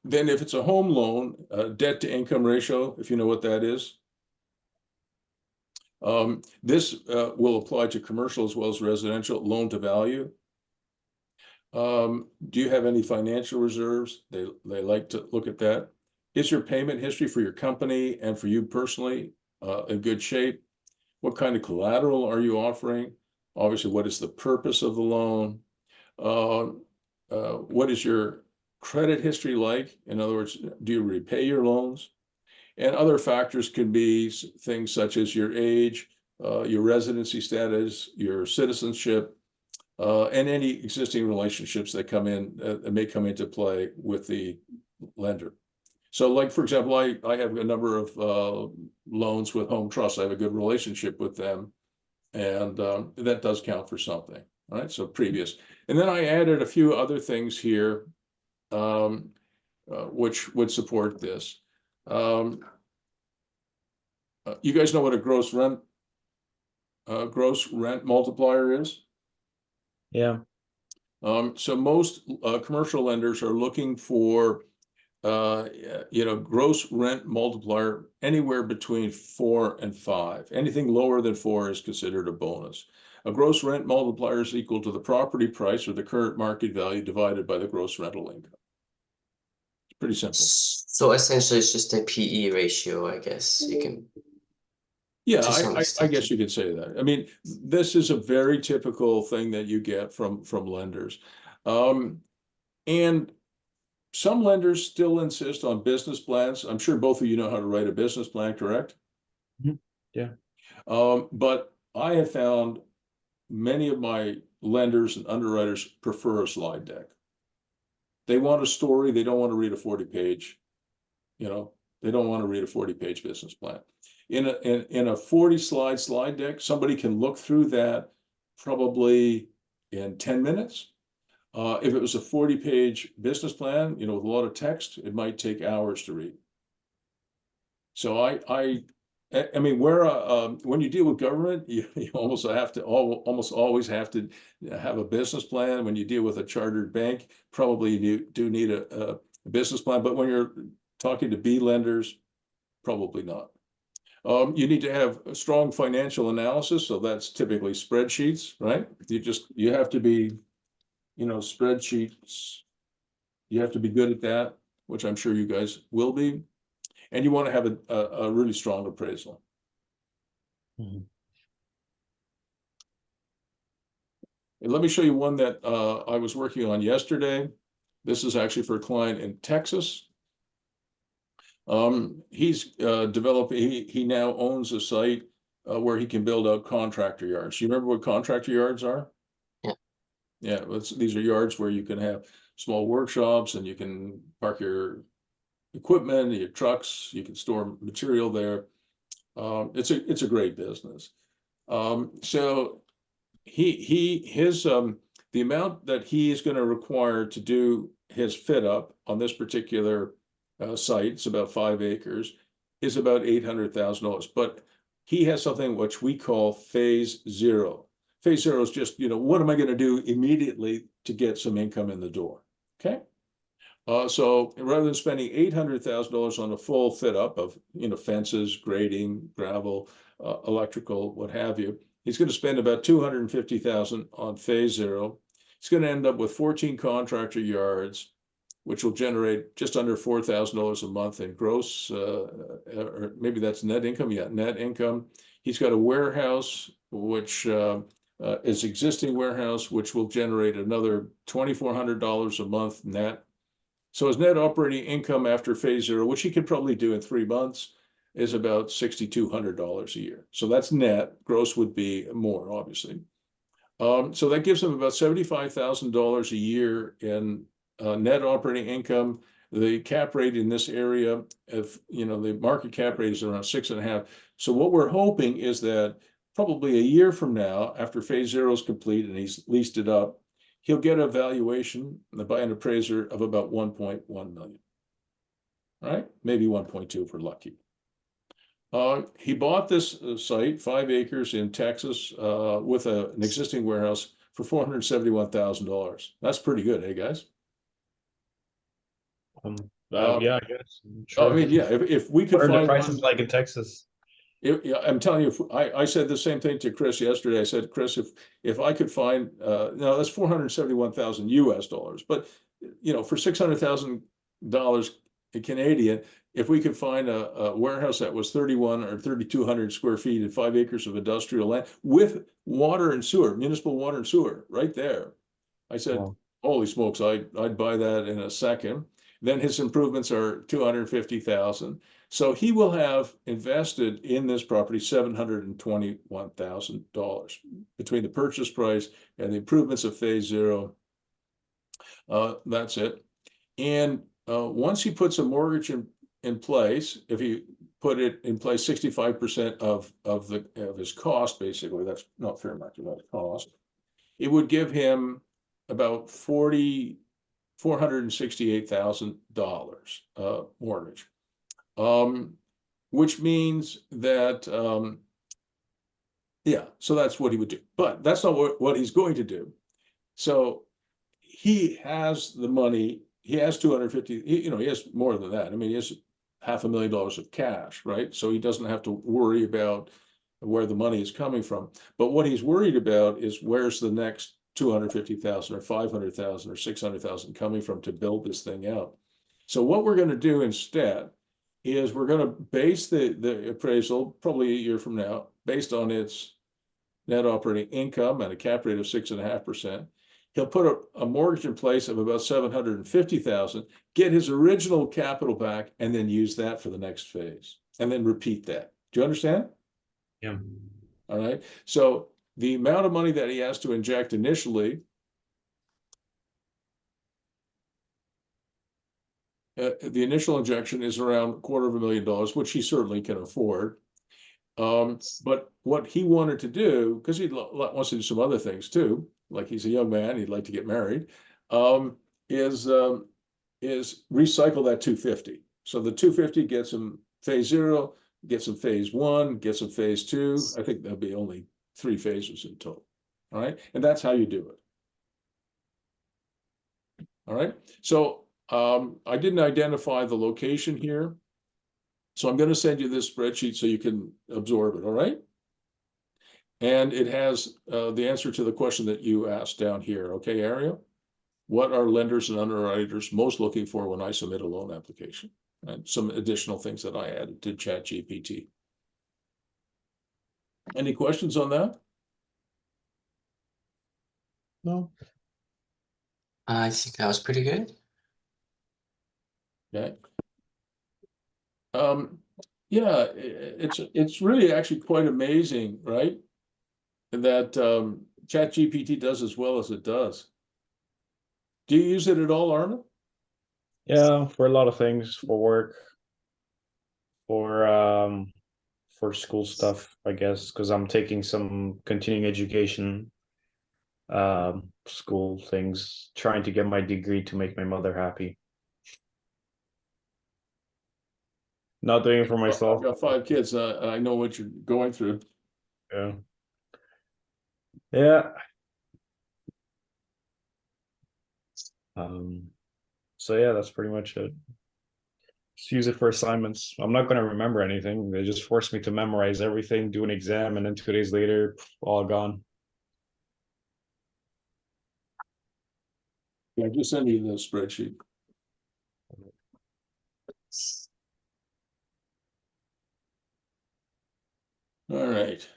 Then if it's a home loan, debt to income ratio, if you know what that is. This will apply to commercial as well as residential. Loan to value. Do you have any financial reserves? They like to look at that. Is your payment history for your company and for you personally in good shape? What kind of collateral are you offering? Obviously, what is the purpose of the loan? What is your credit history like? In other words, do you repay your loans? And other factors can be things such as your age, your residency status, your citizenship, and any existing relationships that come in, may come into play with the lender. So like, for example, I have a number of loans with Home Trust. I have a good relationship with them, and that does count for something. All right, so previous. And then I added a few other things here, which would support this. You guys know what a gross rent multiplier is? Yeah. So most commercial lenders are looking for you know, gross rent multiplier anywhere between 4 and 5. Anything lower than 4 is considered a bonus. A gross rent multiplier is equal to the property price or the current market value divided by the gross rental income. It's pretty simple. So essentially, it's just a PE ratio, I guess you can. Yeah, to some I guess extent. you could say that. I mean, this is a very typical thing that you get from lenders. And some lenders still insist on business plans. I'm sure both of you know how to write a business plan, correct? Mhm. Yeah. But I have found many of my lenders and underwriters prefer a slide deck. They want a story. They don't want to read a 40-page, you know, they don't want to read a 40-page business plan. In a 40-slide deck, somebody can look through that probably in 10 minutes. If it was a 40-page business plan, you know, with a lot of text, it might take hours to read. So I mean, when you deal with government, you almost always have to have a business plan. When you deal with a chartered bank, probably you do need a business plan. But when you're talking to B lenders, probably not. You need to have a strong financial analysis, so that's typically spreadsheets, right? You have to be, you know, spreadsheets. You have to be good at that, which I'm sure you guys will be. And you want to have a really strong appraisal. Mhm. And let me show you one that I was working on yesterday. This is actually for a client in Texas. He's developing, he now owns a site where he can build out contractor yards. You remember what contractor yards are? Yeah. Yeah, these are yards where you can have small workshops and you can park your equipment, your trucks, you can store material there. It's a great business. So the amount that he is going to require to do his fit up on this particular site, it's about 5 acres, is about $800,000. But he has something which we call phase zero. Phase zero is just, you know, what am I going to do immediately to get some income in the door? Okay. So rather than spending $800,000 on a full fit up of, you know, fences, grading, gravel, electrical, what have you, he's going to spend about $250,000 on phase zero. He's going to end up with 14 contractor yards, which will generate just under $4,000 a month in gross, or maybe that's net income. Yeah, net income. He's got a warehouse, which is existing warehouse, which will generate another $2,400 a month net. So his net operating income after phase zero, which he could probably do in 3 months, is about $6,200 a year. So that's net. Gross would be more, obviously. So that gives him about $75,000 a year in net operating income. The cap rate in this area, if you know, the market cap rate is around 6.5. So what we're hoping is that probably a year from now, after phase zero is complete and he's leased it up, he'll get a valuation by an appraiser of about 1.1 million. Right? Maybe 1.2 if we're lucky. He bought this site, 5 acres in Texas, with an existing warehouse for $471,000. That's pretty good, hey guys? Yeah, I guess. I Sure. mean, yeah, if we could What are the find prices like in Texas? Yeah, I'm telling you, I said the same thing to Chris yesterday. I said, Chris, if I could find, now that's 471,000 US dollars, but you know, for $600,000 Canadian, if we could find a warehouse that was 31 or 3,200 square feet and 5 acres of industrial land with water and sewer, municipal water and sewer right there, I said, Wow. holy smokes, I'd buy that in a second. Then his improvements are 250,000. So he will have invested in this property $721,000 between the purchase price and the improvements of phase zero. That's it. And once he puts a mortgage in place, if he put it in place 65% of his cost, basically, that's not fair market value cost, it would give him about $468,000 mortgage. Which means that, yeah, so that's what he would do. But that's not what he's going to do. So he has the money, he has 250, you know, he has more than that. I mean, he has $500,000 of cash, right? So he doesn't have to worry about where the money is coming from. But what he's worried about is where's the next 250,000 or 500,000 or 600,000 coming from to build this thing out. So what we're going to do instead is we're gonna base the appraisal probably a year from now, based on its net operating income and a cap rate of 6.5%. He'll put a mortgage in place of about 750,000, get his original capital back, and then use that for the next phase, and then repeat that. Do you understand? Yeah. All right. So the amount of money that he has to inject initially, the initial injection is around $250,000, which he certainly can afford. But what he wanted to do, because he wants to do some other things too, like he's a young man, he'd like to get married, is recycle that 250. So the 250 gets him phase 0, gets him phase 1, gets him phase 2. I think there'll be only 3 phases in total. All right, and that's how you do it. All right, so I didn't identify the location here, so I'm going to send you this spreadsheet so you can absorb it. All right, and it has the answer to the question that you asked down here. Okay, Ario, what are lenders and underwriters most looking for when I submit a loan application? And some additional things that I added to ChatGPT. Any questions on that? No. I think that was pretty good. Okay. Yeah, it's really actually quite amazing, right? That ChatGPT does as well as it does. Do you use it at all, Armin? Yeah, for a lot of things, for work, for school stuff, I guess, because I'm taking some continuing education school things, trying to get my degree to make my mother happy. Not doing it for myself. I've got 5 kids. I know what you're going through. Yeah. Yeah. So yeah, that's pretty much it. Just use it for assignments. I'm not going to remember anything. They just forced me to memorize everything, do an exam, and then 2 days later, all gone. Yeah, just send you the spreadsheet. All right.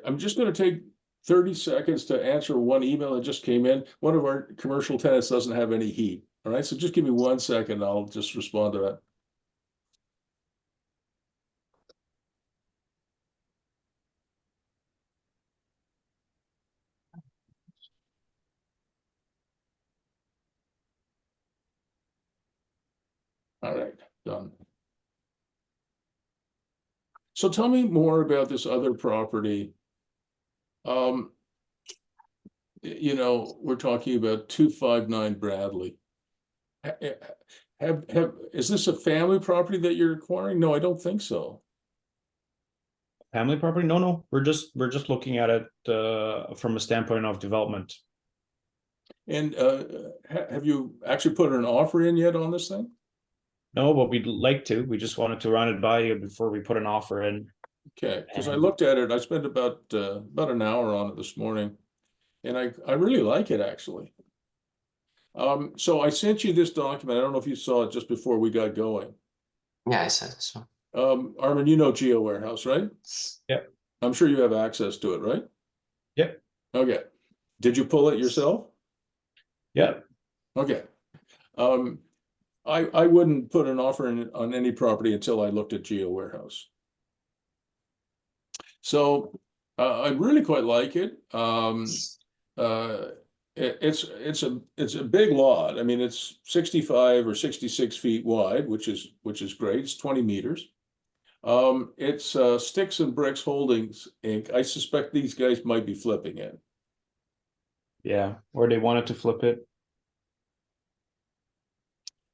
I'm just going to take 30 seconds to answer one email that just came in. One of our commercial tenants doesn't have any heat. All right, so just give me 1 second. I'll just respond to that. All right, done. So tell me more about this other property. We're talking about 259 Bradley. Is this a family property that you're acquiring? No, I don't think so. Family property? No. We're just looking at it from a standpoint of development. And have you actually put an offer in yet on this thing? No, but we'd like to. We just wanted to run it by you before we put an offer in. Okay, because I looked at it. I spent about an hour on it this morning, and I really like it actually. So I sent you this document. I don't know if you saw it just before we got going. Yeah, I said this one. Armin, you know Geo Warehouse, right? Yep. I'm sure you have access to it, right? Yep. Okay. Did you pull it yourself? Yep. Okay. I wouldn't put an offer in on any property until I looked at Geo Warehouse. So I really quite like it. It's a big lot. I mean, it's 65 or 66 feet wide, which is great. It's 20 meters. It's Sticks and Bricks Holdings Inc. I suspect these guys might be flipping it. Yeah, or they wanted to flip it.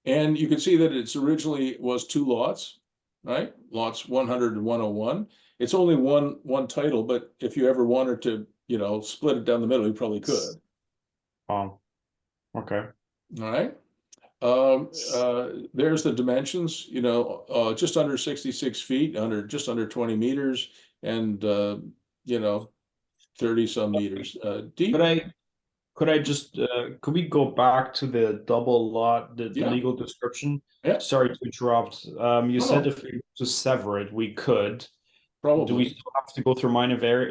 And you can see that it's originally was 2 lots, right? Lots 100 and 101. It's only one title, but if you ever wanted to, split it down the middle, you probably could. Okay. All right. There's the dimensions, just under 66 feet, just under 20 meters, and 30 some meters deep. Could I just could we go back to the double lot, the Yeah. legal description? Yeah. Sorry to interrupt. You said if we to sever it, we could. Probably. Do we still have to go through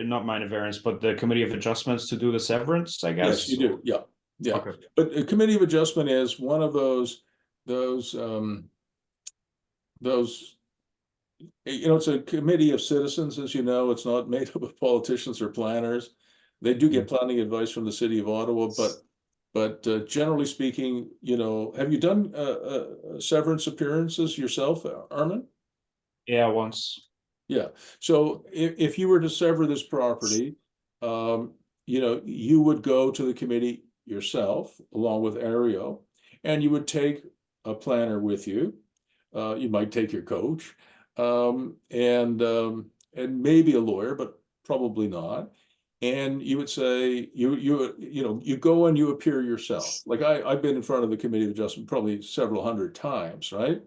not minor variance, but the committee of adjustments to do the severance, I guess? Yes, you do. Yeah. Yeah. Okay. But a committee of adjustment is one of those, it's a committee of citizens, as you know. It's not made up of politicians or planners. They do get planning advice from the city of Ottawa, but generally speaking, have you done severance appearances yourself, Armin? Yeah, once. Yeah. So if you were to sever this property, you would go to the committee yourself along with Ario, and you would take a planner with you. You might take your coach, and maybe a lawyer, but probably not. And you would say you go and you appear yourself. Like I've been in front of the committee of adjustment probably several hundred times, right?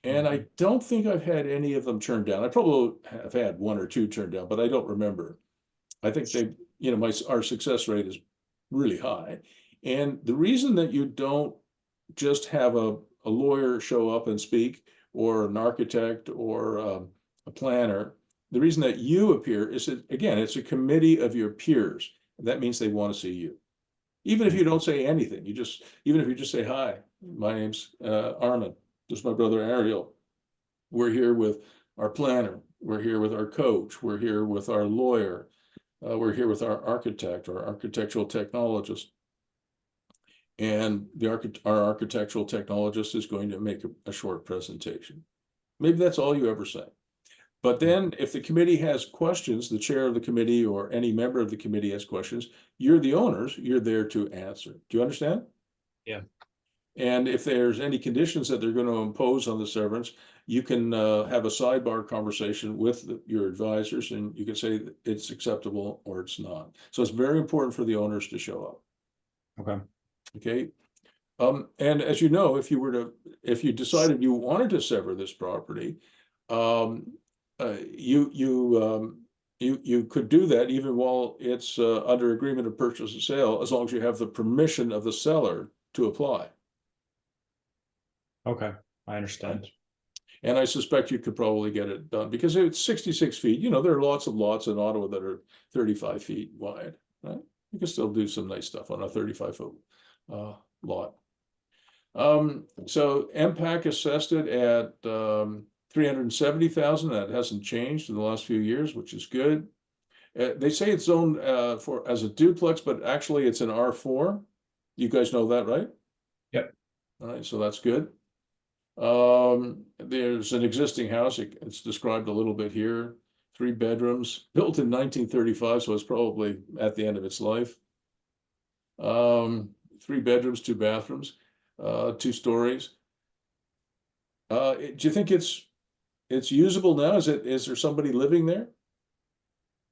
And I don't think I've had any of them turned down. I probably have had one or two turned down, but I don't remember. I think our success rate is really high. And the reason that you don't just have a lawyer show up and speak, or an architect, or a planner, the reason that you appear is that, again, it's a committee of your peers. That means they want to see you. Even if you don't say anything, even if you just say, hi, my name's Armin. This is my brother Ario. We're here with our planner. We're here with our coach. We're here with our lawyer. We're here with our architect or architectural technologist. And our architectural technologist is going to make a short presentation. Maybe that's all you ever say. But then if the committee has questions, the chair of the committee or any member of the committee has questions, you're the owners, you're there to answer. Do you understand? Yeah. And if there's any conditions that they're going to impose on the severance, you can have a sidebar conversation with your advisors, and you can say it's acceptable or it's not. So it's very important for the owners to show up. Okay. Okay. And as you know, if you decided you wanted to sever this property, you could do that even while it's under agreement of purchase and sale, as long as you have the permission of the seller to apply. Okay, I understand. And I suspect you could probably get it done because it's 66 feet. There are lots of lots in Ottawa that are 35 feet wide, right? You can still do some nice stuff on a 35-foot lot. So MPAC assessed it at 370,000. That hasn't changed in the last few years, which is good. They say it's zoned as a duplex, but actually it's an R4. You guys know that, right? Yep. All right, so that's good. There's an existing house. It's described a little bit here. 3 bedrooms, built in 1935, so it's probably at the end of its life. 3 bedrooms, 2 bathrooms, 2 stories. Do you think it's usable now? Is there somebody living there?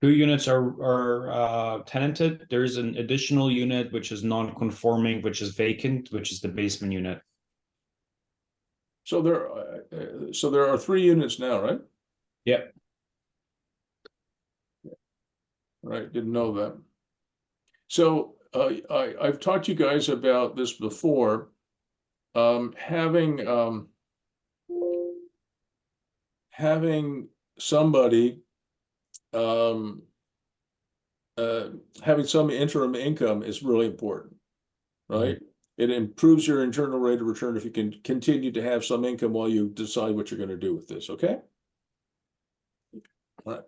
2 units are tenanted. There's an additional unit which is non-conforming, which is vacant, which is the basement unit. So there are 3 units now, right? Yep. Right, didn't know that. So I've talked to you guys about this before. Having somebody having some interim income is really important, right? It improves your internal rate of return if you can continue to have some income while you decide what you're going to do with this, okay? All right.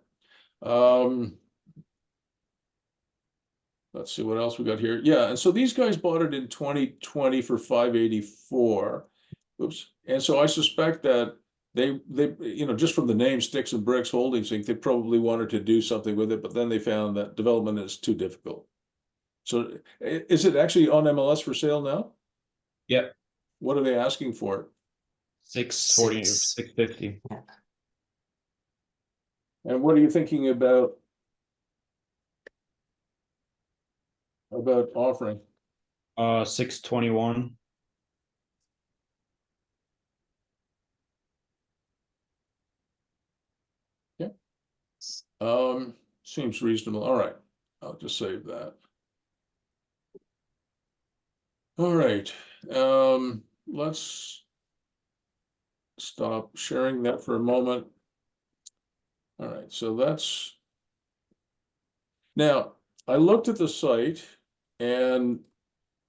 Let's see what else we got here. Yeah, and so these guys bought it in 2020 for 584. Oops. And so I suspect that they just from the name Sticks and Bricks Holdings Inc., they probably wanted to do something with it, but then they found that development is too difficult. So is it actually on MLS for sale now? Yep. What are they asking for it? 640 or 650. Yeah. And what are you thinking about offering? 621. Yeah. seems reasonable. All right, I'll just save that. All right, let's stop sharing that for a moment. All right, so that's, now I looked at the site and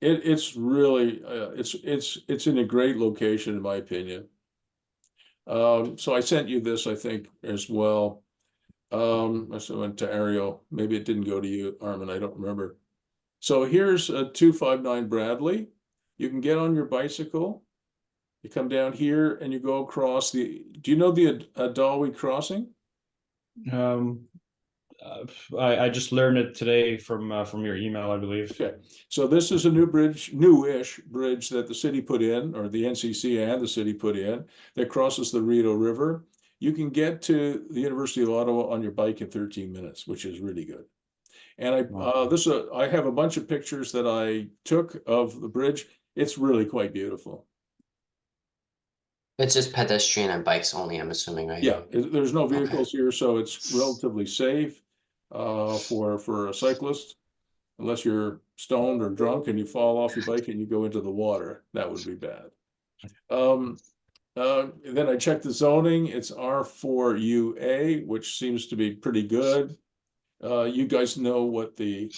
it's really, it's in a great location in my opinion. So I sent you this, I think, as well. I also went to Ario. Maybe it didn't go to you, Armin, I don't remember. So here's a 259 Bradley. You can get on your bicycle. You come down here and you go across the, do you know the Adalwi crossing? Um, I just learned it today from your email, I believe. Okay, so this is a new bridge, newish bridge that the city put in, or the NCC and the city put in, that crosses the Rideau River. You can get to the University of Ottawa on your bike in 13 minutes, which is really good. And I have a bunch of pictures that I took of the bridge. It's really quite beautiful. It's just pedestrian and bikes only, I'm assuming, right? Yeah, there's no vehicles here, so it's relatively safe for a cyclist, unless you're stoned or drunk and you fall off your bike and you go into the water. That would be bad. Then I checked the zoning. It's R4UA, which seems to be pretty good. You guys know what the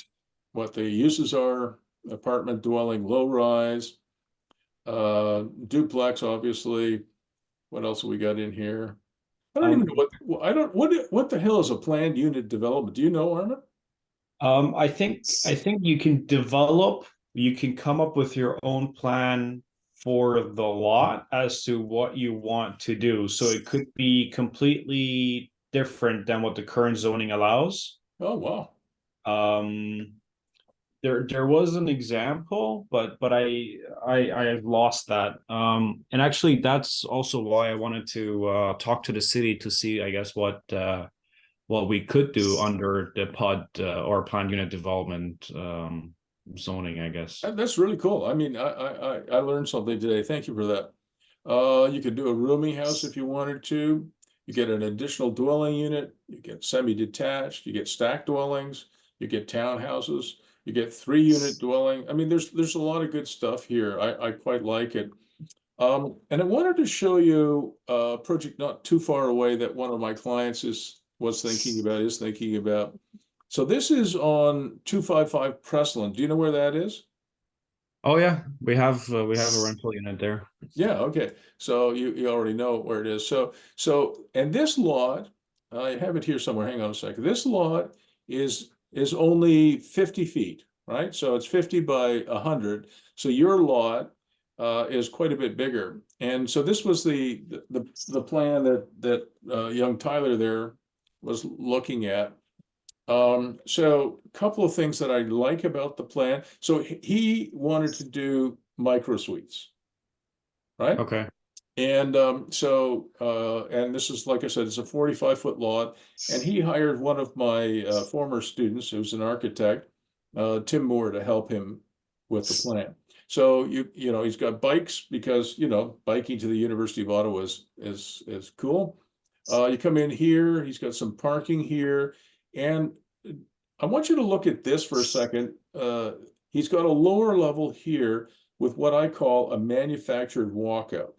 uses are: apartment dwelling, low rise, duplex, obviously. What else have we got in here? I don't even know what the hell is a planned unit development? Do you know, Armin? I think you can come up with your own plan for the lot as to what you want to do. So it could be completely different than what the current zoning allows. Oh, wow. There was an example, but I have lost that. And actually that's also why I wanted to talk to the city to see, I guess, what we could do under the PUD or planned unit development zoning, I guess. That's really cool. I mean, I learned something today. Thank you for that. You could do a rooming house if you wanted to. You get an additional dwelling unit. You get semi-detached. You get stacked dwellings. You get townhouses. You get 3-unit dwelling. I mean, there's a lot of good stuff here. I quite like it. And I wanted to show you a project not too far away that one of my clients is thinking about. So this is on 255 Pressland. Do you know where that is? Oh yeah, we have a rental unit there. Yeah, okay. So you already know where it is. And this lot, I have it here somewhere. Hang on a second. This lot is only 50 feet, right? So it's 50 by 100. So your lot is quite a bit bigger. And so this was the plan that young Tyler there was looking at. So a couple of things that I like about the plan. So he wanted to do micro suites, right? Okay. And and this is, like I said, it's a 45-foot lot. And he hired one of my former students, who's an architect, Tim Moore, to help him with the plan. So you know, he's got bikes because, you know, biking to the University of Ottawa is cool. You come in here, he's got some parking here. And I want you to look at this for a second. He's got a lower level here with what I call a manufactured walkout.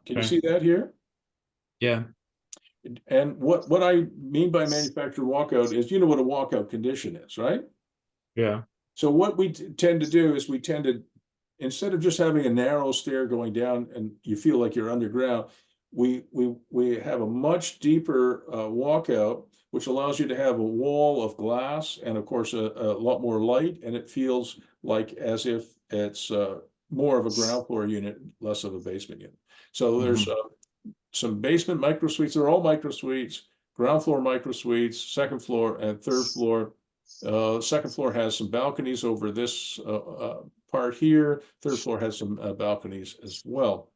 Can you see that here? Yeah. And what I mean by manufactured walkout is, you know what a walkout condition is, right? Yeah. So what we tend to do is instead of just having a narrow stair going down and you feel like you're underground, we have a much deeper walkout, which allows you to have a wall of glass and, of course, a lot more light, and it feels like as if it's more of a ground floor unit, less of a basement unit. So there's some basement micro suites. They're all micro suites, ground floor micro suites, second floor and third floor. Second floor has some balconies over this part here. Third floor has some balconies as well.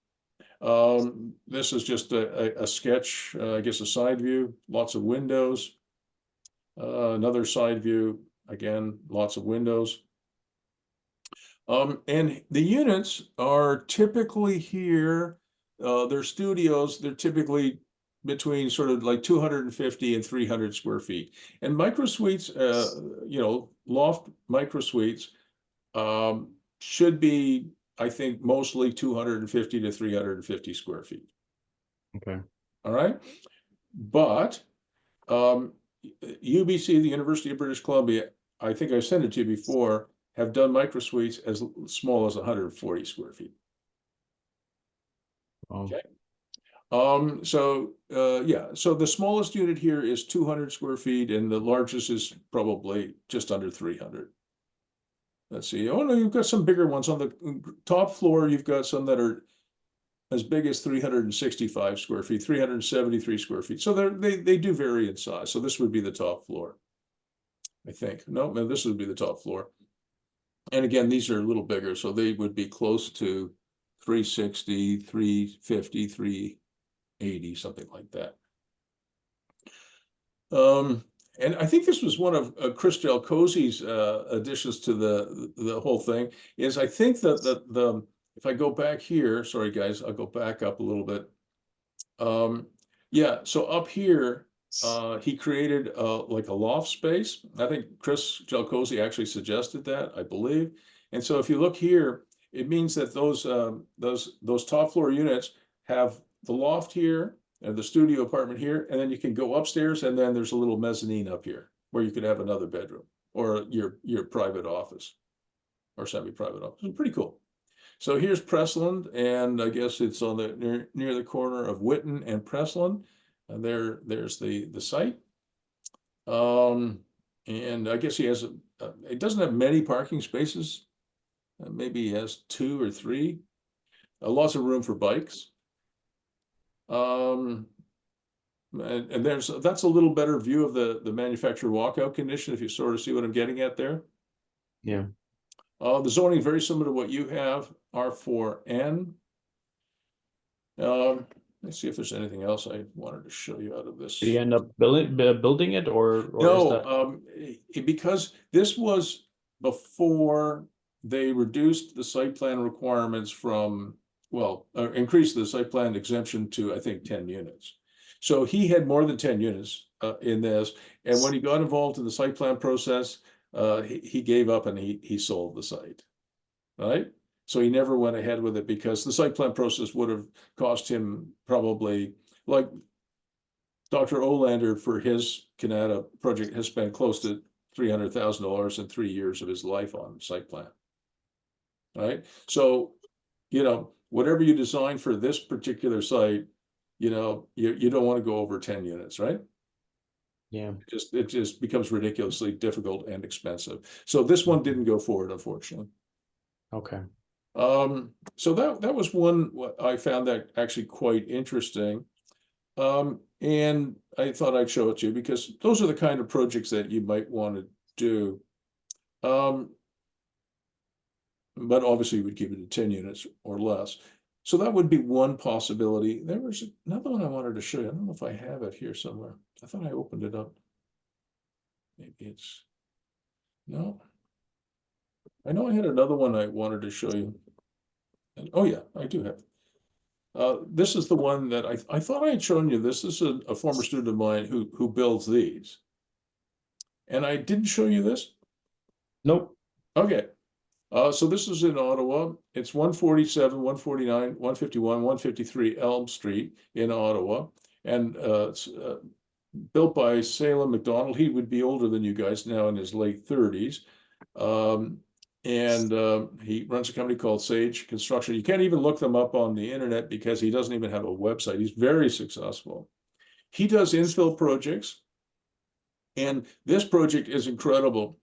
This is just a sketch, I guess a side view, lots of windows. Another side view, again, lots of windows. And the units are typically here, they're studios, they're typically between sort of like 250 and 300 square feet. And micro suites, loft micro suites should be, I think, mostly 250 to 350 square feet. Okay. All right. But UBC, the University of British Columbia, I think I've sent it to you before, have done micro suites as small as 140 square feet. Okay. So the smallest unit here is 200 square feet, and the largest is probably just under 300. Let's see. Oh no, you've got some bigger ones on the top floor. You've got some that are as big as 365 square feet, 373 square feet. So they do vary in size. So this would be the top floor, I think. No, this would be the top floor. And again, these are a little bigger, so they would be close to 360, 350, 380, something like that. And I think this was one of Chris Delcozy's additions to the whole thing, is I think that the if I go back here, sorry guys, I'll go back up a little bit. Yeah, so up here, he created like a loft space. I think Chris Delcozy actually suggested that, I believe. And so if you look here, it means that those top floor units have the loft here and the studio apartment here, and then you can go upstairs, and then there's a little mezzanine up here where you could have another bedroom or your private office or semi-private office. It's pretty cool. So here's Pressland, and I guess it's on the near the corner of Whitten and Pressland. And there's the site. And I guess he has it doesn't have many parking spaces. Maybe he has 2 or 3. Lots of room for bikes. And that's a little better view of the manufacturer walkout condition, if you sort of see what I'm getting at there. Yeah. The zoning very similar to what you have, R4N. Let's see if there's anything else I wanted to show you out of this. Did you end up building it, or no? Because this was before they reduced the site plan requirements from, well, increased the site plan exemption to, I think, 10 units. So he had more than 10 units in this, and when he got involved in the site plan process, he gave up and he sold the site, right? So he never went ahead with it because the site plan process would have cost him probably, like Dr. Olander for his Canada project has spent close to $300,000 in 3 years of his life on site plan, right? So, whatever you design for this particular site, you don't want to go over 10 units, right? Yeah. It just becomes ridiculously difficult and expensive. So this one didn't go forward, unfortunately. Okay. So that was one I found that actually quite interesting. And I thought I'd show it to you because those are the kind of projects that you might want to do. But obviously you would keep it to 10 units or less. So that would be one possibility. There was another one I wanted to show you. I don't know if I have it here somewhere. I thought I opened it up. Maybe it's, no. I know I had another one I wanted to show you. And, oh yeah, I do have. This is the one that I thought I had shown you. This is a former student of mine who builds these. And I didn't show you this? Nope. Okay. So this is in Ottawa. It's 147, 149, 151, 153 Elm Street in Ottawa. And it's built by Salem McDonald. He would be older than you guys now, in his late 30s. And he runs a company called Sage Construction. You can't even look them up on the internet because he doesn't even have a website. He's very successful. He does infill projects. And this project is incredible.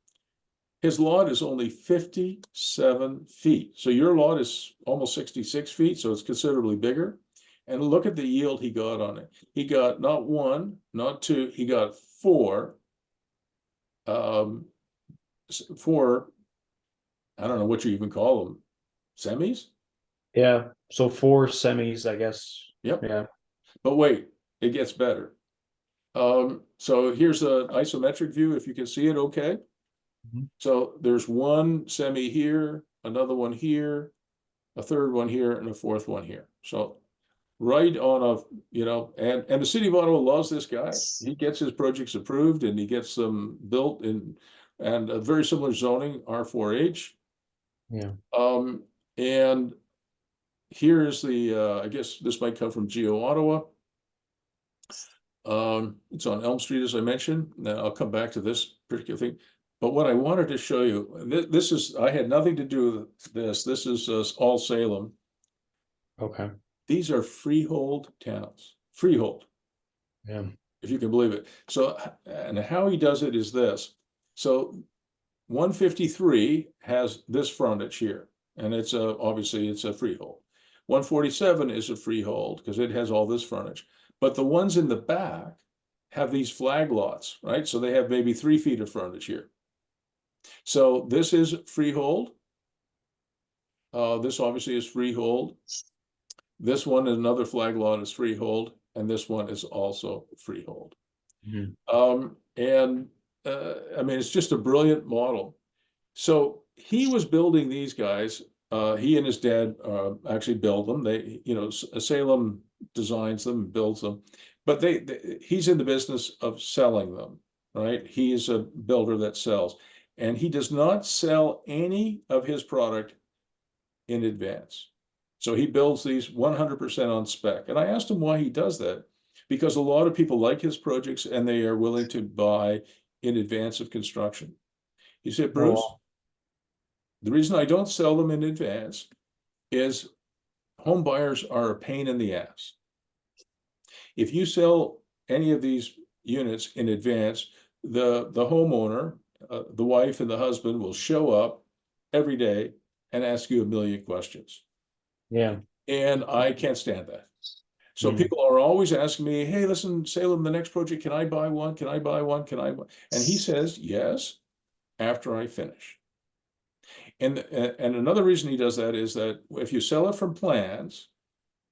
His lot is only 57 feet. So your lot is almost 66 feet, so it's considerably bigger. And look at the yield he got on it. He got not 1, not 2, he got 4. 4, I don't know what you even call them, semis? Yeah, so 4 semis, I guess. Yep. Yeah. But wait, it gets better. So here's an isometric view, if you can see it okay. So there's one semi here, another one here, a third one here, and a fourth one here. So right on a, and the city of Ottawa loves this guy. He gets his projects approved and he gets them built in, and a very similar zoning, R4H. Yeah. And here's the, I guess this might come from Geo Ottawa. It's on Elm Street, as I mentioned. Now I'll come back to this particular thing. But what I wanted to show you, this is, I had nothing to do with this. This is all Salem. Okay. These are freehold towns, freehold, Yeah. if you can believe it. So, and how he does it is this. So 153 has this frontage here, and it's obviously it's a freehold. 147 is a freehold because it has all this frontage. But the ones in the back have these flag lots, right? So they have maybe 3 feet of frontage here. So this is freehold. This obviously is freehold. This one is another flag lot is freehold, and this one is also freehold. Mm-hmm. I mean, it's just a brilliant model. So he was building these guys. He and his dad actually build them. They, Salem designs them, builds them, but he's in the business of selling them, right? He is a builder that sells, and he does not sell any of his product in advance. So he builds these 100% on spec. And I asked him why he does that, because a lot of people like his projects and they are willing to buy in advance of construction. He said, Bruce, the reason I don't sell them in advance is home buyers are a pain in the ass. If you sell any of these units in advance, the homeowner, the wife and the husband will show up every day and ask you a million questions. Yeah. And I can't stand that. So people are always asking me, hey, listen, Salem, the next project, can I buy one? Can I buy one? Can I buy? And he says, yes, after I finish. And another reason he does that is that if you sell it from plans,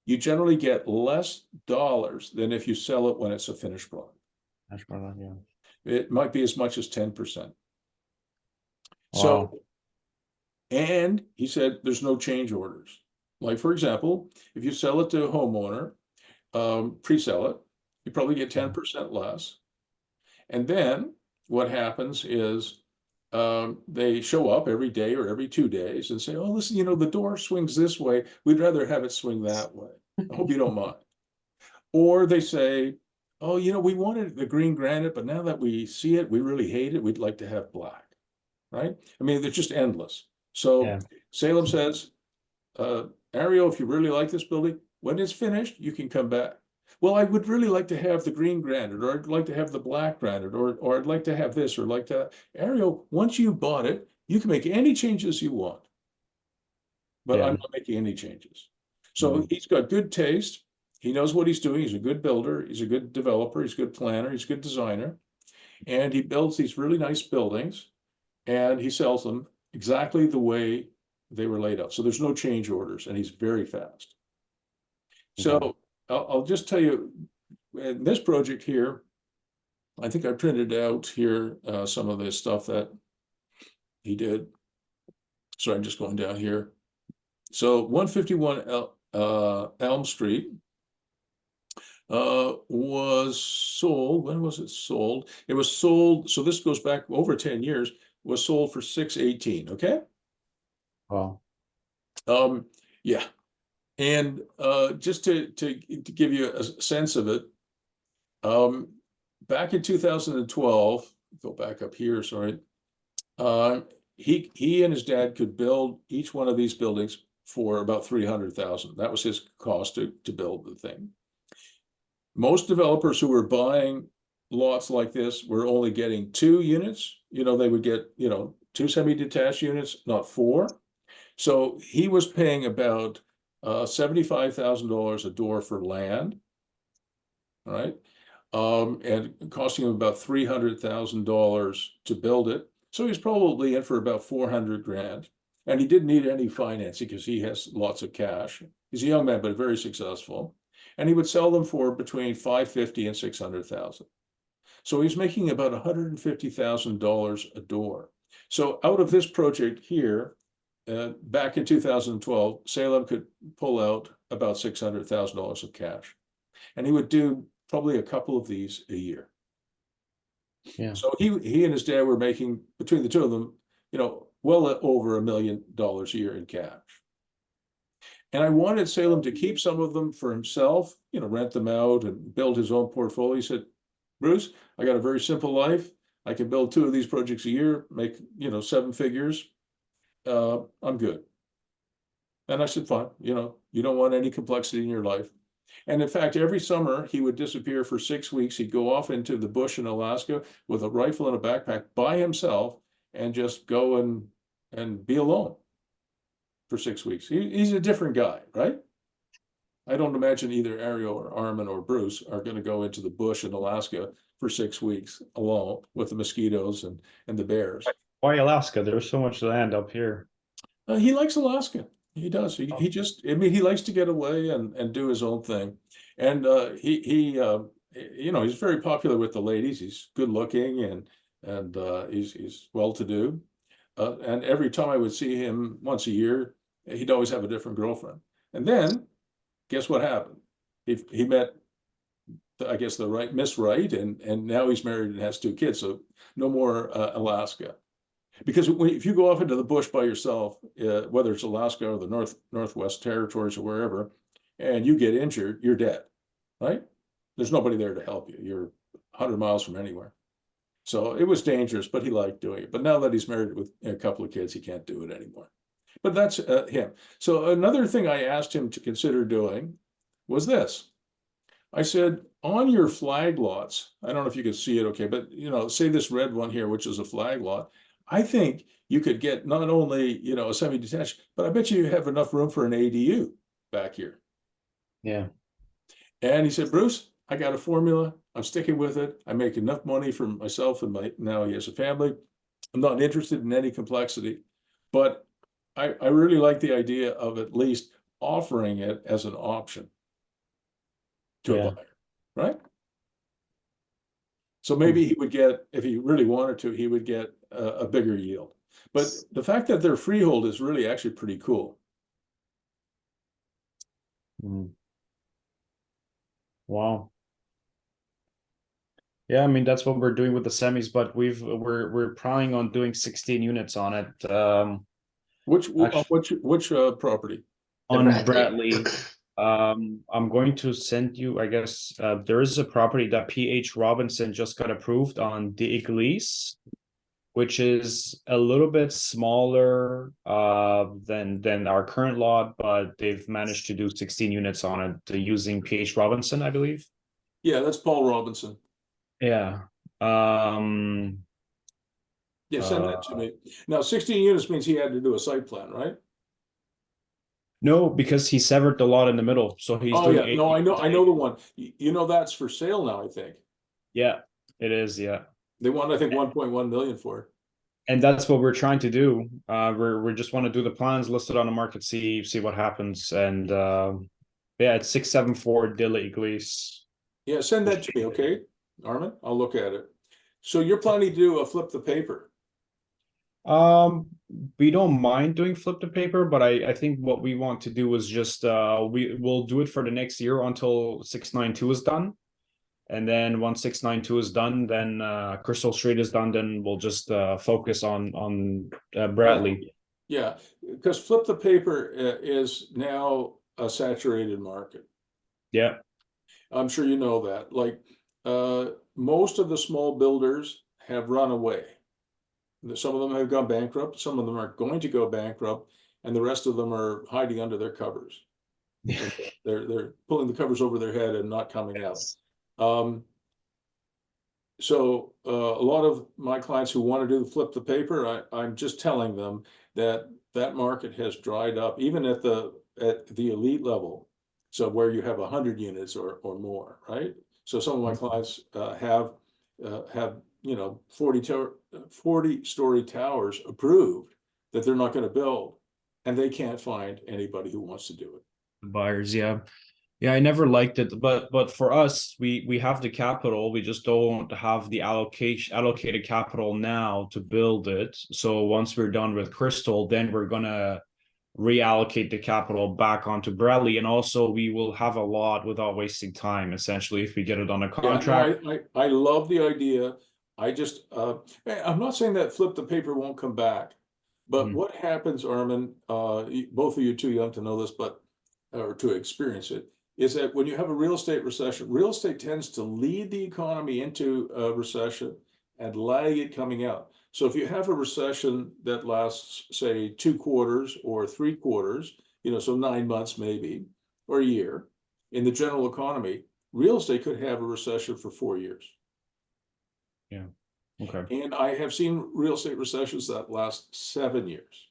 you generally get less dollars than if you sell it when it's a finished product. Yeah. It might be as much as 10%. Wow. So, and he said there's no change orders. Like, for example, if you sell it to a homeowner, pre-sell it, you probably get 10% less. And then what happens is they show up every day or every 2 days and say, oh, listen, the door swings this way. We'd rather have it swing that way. I hope you don't mind. Or they say, oh, we wanted the green granite, but now that we see it, we really hate it. We'd like to have black, right? I mean, they're just endless. So Salem says, Ario, if you really like this building, when it's finished, you can come back. Well, I would really like to have the green granite, or I'd like to have the black granite, or I'd like to have this, or like that. Ario, once you bought it, you can make any changes you want. But I'm not making any changes. So he's got good taste. He knows what he's doing. He's a good builder. He's a good developer. He's a good planner. He's a good designer. And he builds these really nice buildings, and he sells them exactly the way they were laid out. So there's no change orders, and he's very fast. So I'll just tell you, in this project here, I think I printed out here some of the stuff that he did. So I'm just going down here. So 151 Elm Street was sold. When was it sold? It was sold. So this goes back over 10 years. Was sold for $618. Okay. Wow. Yeah. And just to give you a sense of it, back in 2012, go back up here, sorry. He and his dad could build each one of these buildings for about $300,000. That was his cost to build the thing. Most developers who were buying lots like this were only getting 2 units. They would get, 2 semi-detached units, not 4. So he was paying about $75,000 a door for land, right? And costing him about $300,000 to build it. So he's probably in for about 400 grand. And he didn't need any financing because he has lots of cash. He's a young man, but very successful. And he would sell them for between $550,000 and $600,000. So he's making about $150,000 a door. So out of this project here, back in 2012, Salem could pull out about $600,000 of cash. And he would do probably a couple of these a year. Yeah. So he and his dad were making, between the two of them, well over $1 million a year in cash. And I wanted Salem to keep some of them for himself, rent them out and build his own portfolio. He said, Bruce, I got a very simple life. I can build 2 of these projects a year, make, 7 figures. I'm good. And I said, fine, you don't want any complexity in your life. And in fact, every summer he would disappear for 6 weeks. He'd go off into the bush in Alaska with a rifle and a backpack by himself and just go and be alone for 6 weeks. He's a different guy, right? I don't imagine either Ario or Armin or Bruce are going to go into the bush in Alaska for 6 weeks alone with the mosquitoes and the bears. Why Alaska? There's so much land up here. He likes Alaska. He does. He just, he likes to get away and do his own thing. And he's very popular with the ladies. He's good looking and he's well-to-do. And every time I would see him once a year, he'd always have a different girlfriend. And then, guess what happened? He met, I guess, the right Miss Right, and now he's married and has 2 kids. So no more Alaska. Because if you go off into the bush by yourself, whether it's Alaska or the Northwest Territories or wherever, and you get injured, you're dead, right? There's nobody there to help you. You're 100 miles from anywhere. So it was dangerous, but he liked doing it. But now that he's married with a couple of kids, he can't do it anymore. But that's him. So another thing I asked him to consider doing was this. I said, on your flag lots, I don't know if you can see it okay, but say this red one here, which is a flag lot, I think you could get not only, a semi-detached, but I bet you have enough room for an ADU back here. Yeah. And he said, Bruce, I got a formula. I'm sticking with it. I make enough money for myself and now he has a family. I'm not interested in any complexity, but I really like the idea of at least offering it as an option to a buyer, right? So maybe he would get, if he really wanted to, he would get a bigger yield. But the fact that they're freehold is really actually pretty cool. Wow. Yeah, I mean that's what we're doing with the semis, but we're planning on doing 16 units on it. Which property? On Bradley. I'm going to send you, I guess, there is a property that PH Robinson just got approved on the Iglesias, which is a little bit smaller than our current lot, but they've managed to do 16 units on it using PH Robinson, I believe. Yeah, that's Paul Robinson. Yeah. Yeah, send that to me. Now, 16 units means he had to do a site plan, right? No, because he severed the lot in the middle, so he's doing. Yeah, no, I know the one. That's for sale now, I think. Yeah, it is. Yeah, they want, I think, 1.1 million for it. And that's what we're trying to do. We just want to do the plans, list it on the market, see what happens, and yeah, it's 674 de la Iglesias. Yeah, send that to me, okay, Armin? I'll look at it. So you're planning to do a flip the paper? We don't mind doing flip the paper, but I think what we want to do is just we'll do it for the next year until 692 is done. And then once 692 is done, then Crystal Street is done, then we'll just focus on Bradley. Yeah, because flip the paper is now a saturated market. Yeah. I'm sure you know that. Like most of the small builders have run away. Some of them have gone bankrupt. Some of them are going to go bankrupt, and the rest of them are hiding under their covers. They're pulling the covers over their head and not coming out. So a lot of my clients who want to do the flip the paper, I'm just telling them that market has dried up, even at the elite level. So where you have 100 units or more, right? So some of my clients have 40-story towers approved that they're not going to build, and they can't find anybody who wants to do it. Buyers, yeah. Yeah, I never liked it, but for us, we have the capital. We just don't have the allocated capital now to build it. So once we're done with Crystal, then we're gonna reallocate the capital back onto Bradley, and also we will have a lot without wasting time, essentially, if we get it on a Yeah, contract. no, I love the idea. I just, I'm not saying that flip the paper won't come back. But Mm. what happens, Armin, both of you too young to know this, but, or to experience it, is that when you have a real estate recession, real estate tends to lead the economy into a recession and lag it coming out. So if you have a recession that lasts, say, 2 quarters or 3 quarters, so 9 months maybe, or a year, in the general economy, real estate could have a recession for 4 years. Yeah. Okay. And I have seen real estate recessions that last 7 years.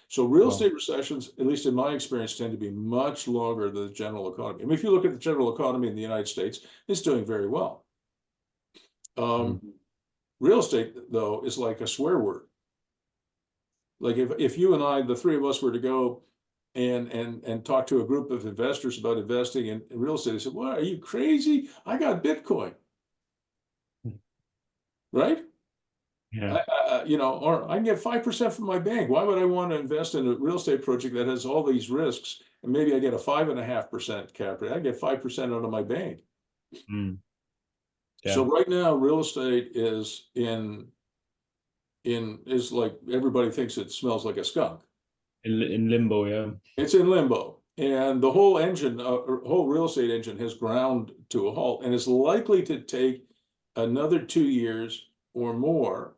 So real Well, estate recessions, at least in my experience, tend to be much longer than the general economy. I mean, if you look at the general economy in the United States, it's doing very well. mm, Real estate, though, is like a swear word. Like if you and I, the three of us, were to go and talk to a group of investors about investing in real estate, they said, "What, are you crazy? I got Bitcoin," right? yeah. Or I can get 5% from my bank. Why would I want to invest in a real estate project that has all these risks? And maybe I get a 5.5% cap rate. I get 5% out of my bank. Mm, So yeah. right now, real estate is like everybody thinks it smells like a skunk. In limbo, yeah. It's in limbo. And the whole engine, whole real estate engine has ground to a halt and is likely to take another 2 years or more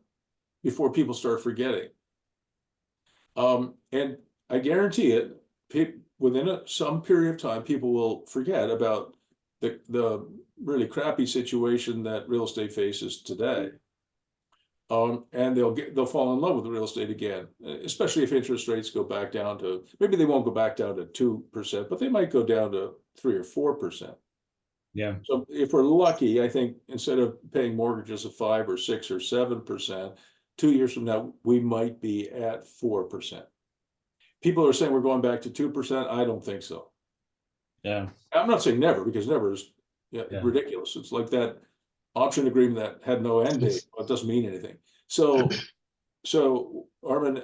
before people start forgetting. And I guarantee it, within some period of time, people will forget about the really crappy situation that real estate faces today. And they'll fall in love with real estate again, especially if interest rates go back down to, maybe they won't go back down to 2%, but they might go down to 3 or 4%. Yeah. So if we're lucky, I think instead of paying mortgages of 5 or 6 or 7%, 2 years from now, we might be at 4%. People are saying we're going back to 2%. I don't think so. Yeah. I'm not saying never, because never is Yeah. ridiculous. It's like that option agreement that had no end date. Well, it doesn't mean anything. So Armin,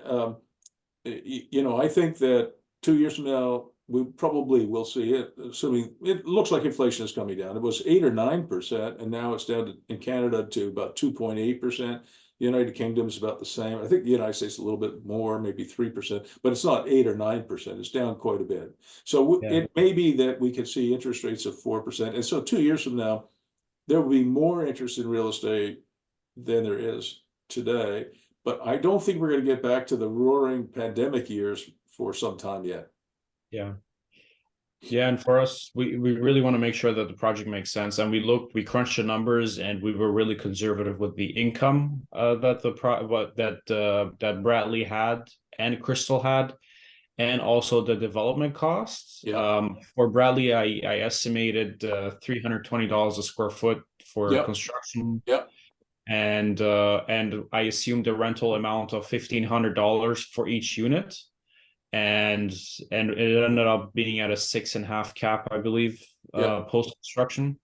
I think that 2 years from now, we probably will see it, assuming it looks like inflation is coming down. It was 8 or 9%, and now it's down in Canada to about 2.8%. The United Kingdom is about the same. I think the United States a little bit more, maybe 3%, but it's not 8 or 9%. It's down quite a bit. So Yeah. it may be that we could see interest rates of 4%. And so 2 years from now, there will be more interest in real estate than there is today. But I don't think we're going to get back to the roaring pandemic years for some time yet. Yeah. Yeah, and for us, we really want to make sure that the project makes sense. And we crunched the numbers, and we were really conservative with the income that Bradley had and Crystal had, and also the development costs. Yeah. For Bradley, I estimated $320 a square foot for Yep. construction. Yep. And I assumed a rental amount of $1,500 for each unit. And it ended up being at a 6.5 cap, I believe, post construction.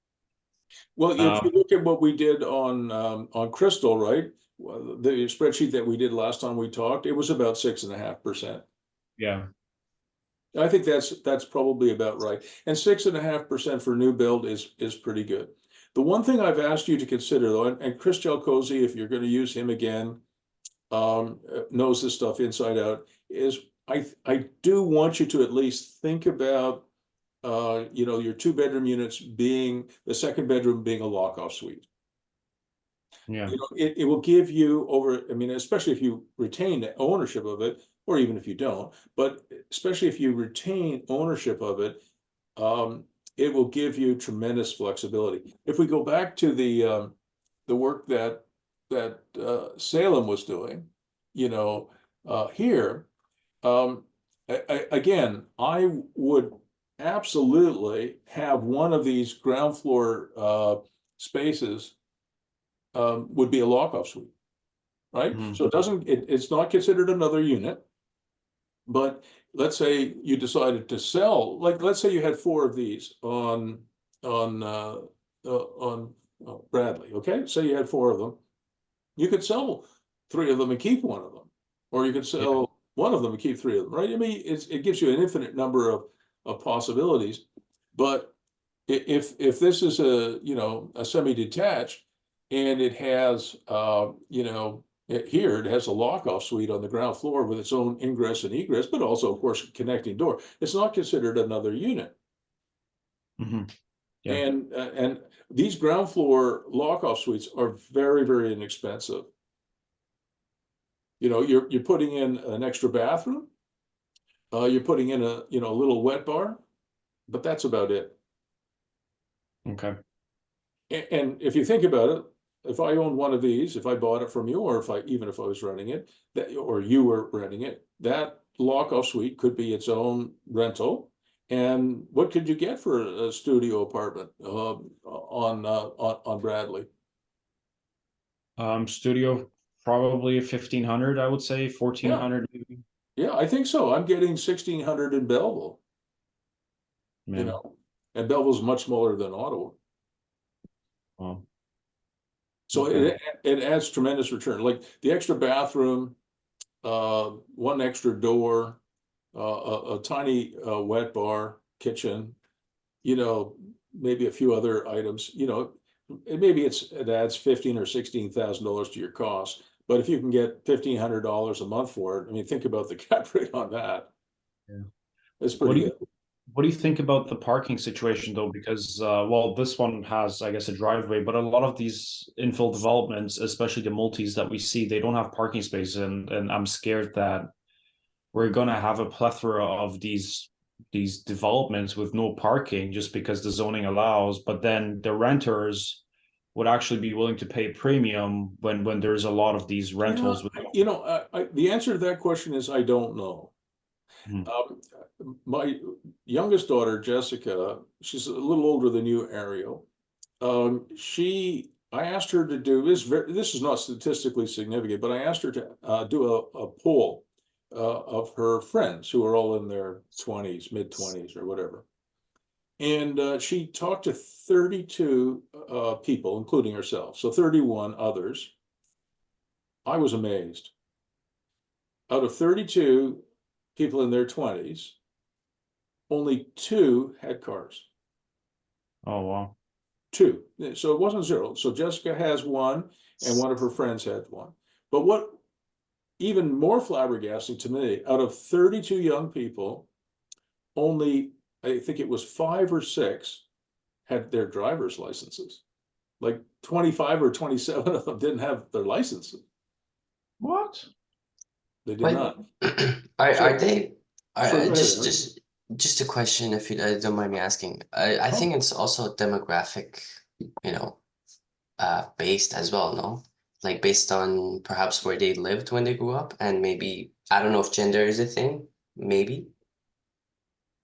Well, if you look at what we did on Crystal, right? Well, the spreadsheet that we did last time we talked, it was about 6.5%. Yeah. I think that's probably about right. And 6.5% for new build is pretty good. The one thing I've asked you to consider, though, and Chris Jalcozy, if you're going to use him again, knows this stuff inside out, is I do want you to at least think about your 2 bedroom units being the second bedroom being a lock-off suite. Yeah. It will give you especially if you retain ownership of it, or even if you don't, but especially if you retain ownership of it, it will give you tremendous flexibility. If we go back to the work that Salem was doing, here, again, I would absolutely have one of these ground floor spaces would be a lock-off suite, right? Mhm. So it's not considered another unit. But let's say you decided to sell, like, let's say you had 4 of these on Bradley, okay? Say you had 4 of them. You could sell 3 of them and keep 1 of them, or you could sell 1 of them and keep 3 of them, right? I mean, it gives you an infinite number of possibilities. But if this is a semi-detached and it has here it has a lock-off suite on the ground floor with its own ingress and egress, but also, of course, connecting door. It's not considered another unit. Mm-hmm. Yeah. And these ground floor lock-off suites are very, very inexpensive. You're putting in an extra bathroom. You're putting in a little wet bar, but that's about it. Okay. And if you think about it, if I owned one of these, if I bought it from you, or even if I was renting it, or you were renting it, that lock-off suite could be its own rental. And what could you get for a studio apartment on Bradley? Studio probably 1,500, I would say 1,400 maybe. Yeah, I think so. I'm getting 1,600 in Belleville. Yeah. And Belleville's much smaller than Ottawa. Well, so okay. it adds tremendous return. Like the extra bathroom, 1 extra door, a tiny wet bar, kitchen, maybe a few other items, maybe it adds $15,000 or $16,000 to your costs. But if you can get $1,500 a month for it, I mean, think about the cap rate on that. Yeah. It's pretty good. What do you think about the parking situation though? Because well, this one has, I guess, a driveway, but a lot of these infill developments, especially the multis that we see, they don't have parking spaces, and I'm scared that we're gonna have a plethora of these developments with no parking just because the zoning allows, but then the renters would actually be willing to pay premium when there's a lot of these rentals. The answer to that question is I don't know. Hmm. My youngest daughter, Jessica, she's a little older than you, Ario. I asked her to do this. This is not statistically significant, but I asked her to do a poll of her friends who are all in their 20s, mid-20s, or whatever. And she talked to 32 people, including herself, so 31 others. I was amazed. Out of 32 people in their 20s, only 2 had cars. Oh, wow. 2. So it wasn't 0. So Jessica has 1, and one of her friends had 1. But what even more flabbergasting to me, out of 32 young people, only, I think it was 5 or 6 had their driver's licenses. Like 25 or 27 of them didn't have their licenses. What? They did not. Are they So just a question, if you don't mind me asking. I think it's also demographic, based as well, no? Like based on perhaps where they lived when they grew up, and maybe I don't know if gender is a thing, maybe.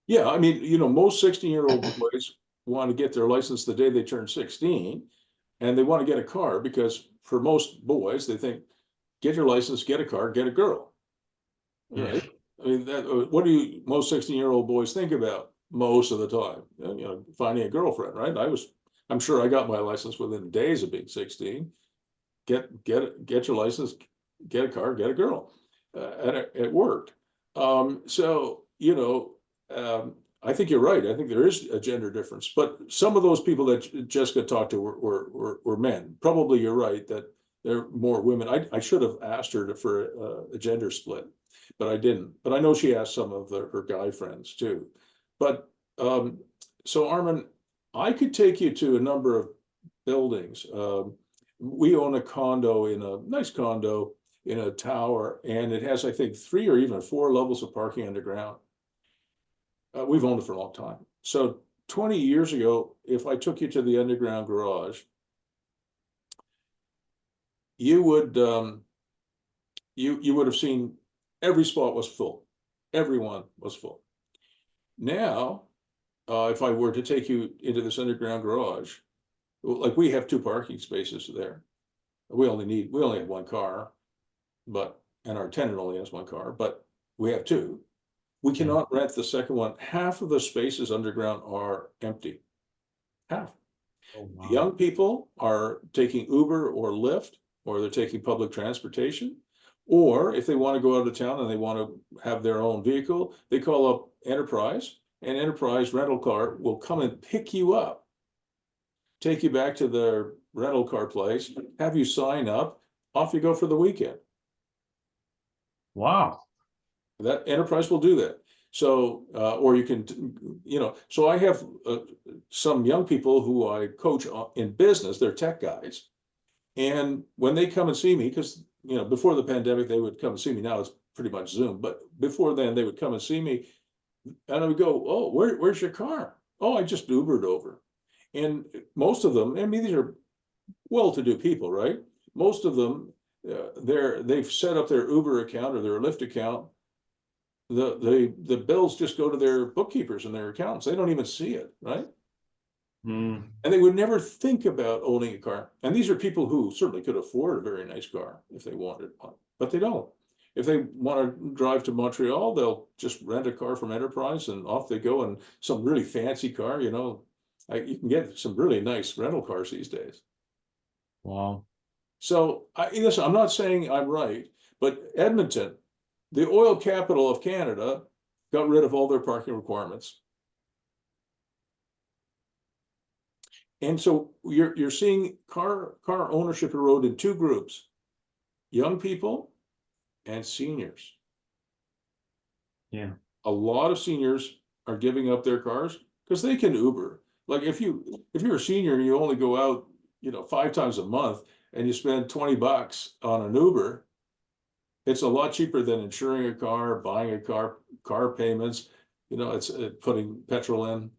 Yeah, I mean, most 16-year-old boys want to get their license the day they turn 16, and they want to get a car because for most boys, they think, get your license, get a car, get a girl. Right? I mean, what do most 16-year-old boys think about most of the time? Finding a girlfriend, right? I'm sure I got my license within days of being 16. Get your license, get a car, get a girl, and it worked. I think you're right. I think there is a gender difference, but some of those people that Jessica talked to were men. Probably you're right that there are more women. I should have asked her for a gender split, but I didn't. But I know she asked some of her guy friends too. But so Armin, I could take you to a number of buildings. We own a condo nice condo in a tower, and it has, I think, 3 or even 4 levels of parking underground. We've owned it for a long time. So 20 years ago, if I took you to the underground garage, you would have seen every spot was full. Everyone was full. Now, if I were to take you into this underground garage, like we have 2 parking spaces there. We only have 1 car, and our tenant only has 1 car, but we have 2. We cannot rent the second one. Half of the spaces underground are empty. Half. Oh, wow. Young people are taking Uber or Lyft, or they're taking public transportation. Or if they want to go out of town and they want to have their own vehicle, they call up Enterprise, and Enterprise rental car will come and pick you up, take you back to their rental car place, have you sign up, off you go for the weekend. Wow. That Enterprise will do that. So, or you can, so I have some young people who I coach in business, they're tech guys. And when they come and see me, because, before the pandemic, they would come and see me. Now it's pretty much Zoom, but before then they would come and see me, and I would go, oh, where's your car? Oh, I just Ubered over. And most of them, I mean, these are well-to-do people, right? Most of them, they've set up their Uber account or their Lyft account. The bills just go to their bookkeepers and their accountants. They don't even see it, right? Mm. And they would never think about owning a car. And these are people who certainly could afford a very nice car if they wanted one, but they don't. If they want to drive to Montreal, they'll just rent a car from Enterprise and off they go. And some really fancy car, you can get some really nice rental cars these days. Wow. So listen, I'm not saying I'm right, but Edmonton, the oil capital of Canada, got rid of all their parking requirements. And so you're seeing car ownership erode in two groups: young people and seniors. Yeah. A lot of seniors are giving up their cars because they can Uber. Like if you're a senior and you only go out, 5 times a month and you spend $20 on an Uber, it's a lot cheaper than insuring a car, buying a car payments, it's putting petrol in,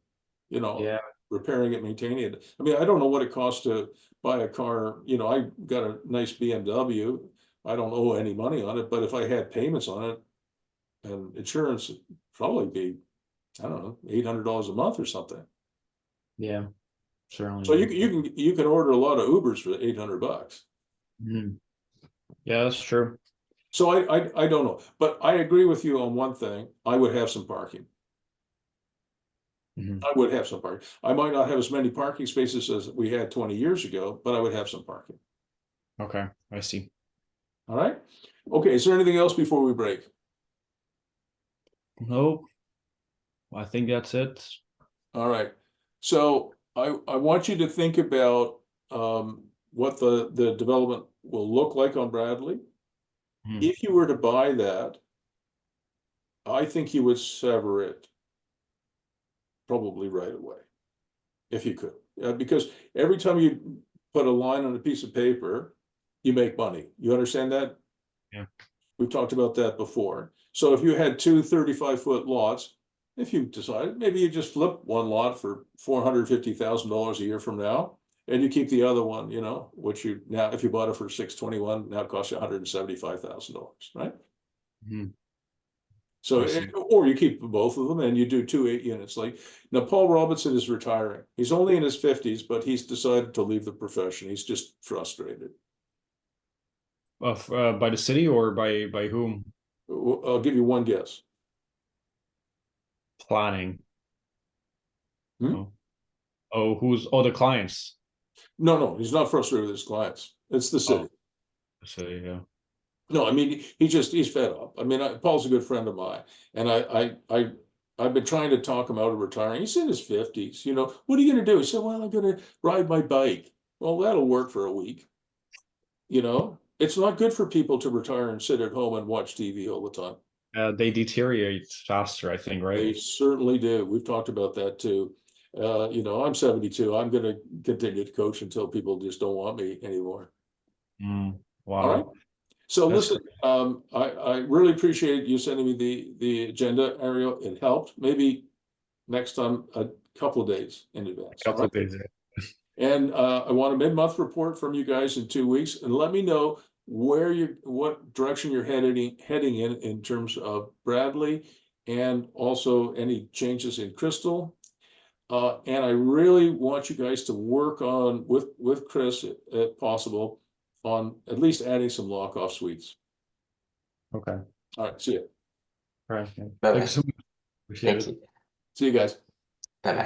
Yeah. repairing it, maintaining it. I mean, I don't know what it costs to buy a car. I got a nice BMW. I don't owe any money on it, but if I had payments on it and insurance, it'd probably be, I don't know, $800 a month or something. Yeah. Certainly. So you can order a lot of Ubers for $800. Mm. Yeah, that's true. So I don't know, but I agree with you on one thing. I would have some parking. Mm-hmm. I would have some parking. I might not have as many parking spaces as we had 20 years ago, but I would have some parking. Okay, I see. All right. Okay. Is there anything else before we break? Nope. I think that's it. All right. So I want you to think about what the development will look like on Bradley. Mm. If you were to buy that, I think you would sever it probably right away, if you could. Because every time you put a line on a piece of paper, you make money. You understand that? Yeah. We've talked about that before. So if you had two 35-foot lots, if you decided, maybe you just flip one lot for $450,000 a year from now, and you keep the other one, which now, if you bought it for $621, now it costs you $175,000, right? Mm-hmm. So, or you keep both of them and you do 2 8 units. Like now, Paul Robinson is retiring. He's only in his 50s, but he's decided to leave the profession. He's just frustrated. By the city or by whom? I'll give you one guess. Planning. Hmm? Oh, who's the clients? No, he's not frustrated with his clients. It's the city. So yeah. No, I mean he's fed up. I mean, Paul's a good friend of mine, and I've been trying to talk him out of retiring. He's in his 50s. What are you going to do? He said, well, I'm going to ride my bike. Well, that'll work for a week. It's not good for people to retire and sit at home and watch TV all the time. They deteriorate faster, I think, right? They certainly do. We've talked about that too. I'm 72. I'm going to continue to coach until people just don't want me anymore. Wow. All right. So listen, I really appreciate you sending me the agenda, Ario. It helped. Maybe next time a couple of days in advance. A couple of days. And I want a mid-month report from you guys in 2 weeks, and let me know what direction you're heading in terms of Bradley, and also any changes in Crystal. And I really want you guys to work on with Chris, if possible, on at least adding some lock-off suites. Okay. All right, see you. All right. Thank Bye-bye. you so much. Appreciate Thank it. you. See you guys. Bye-bye.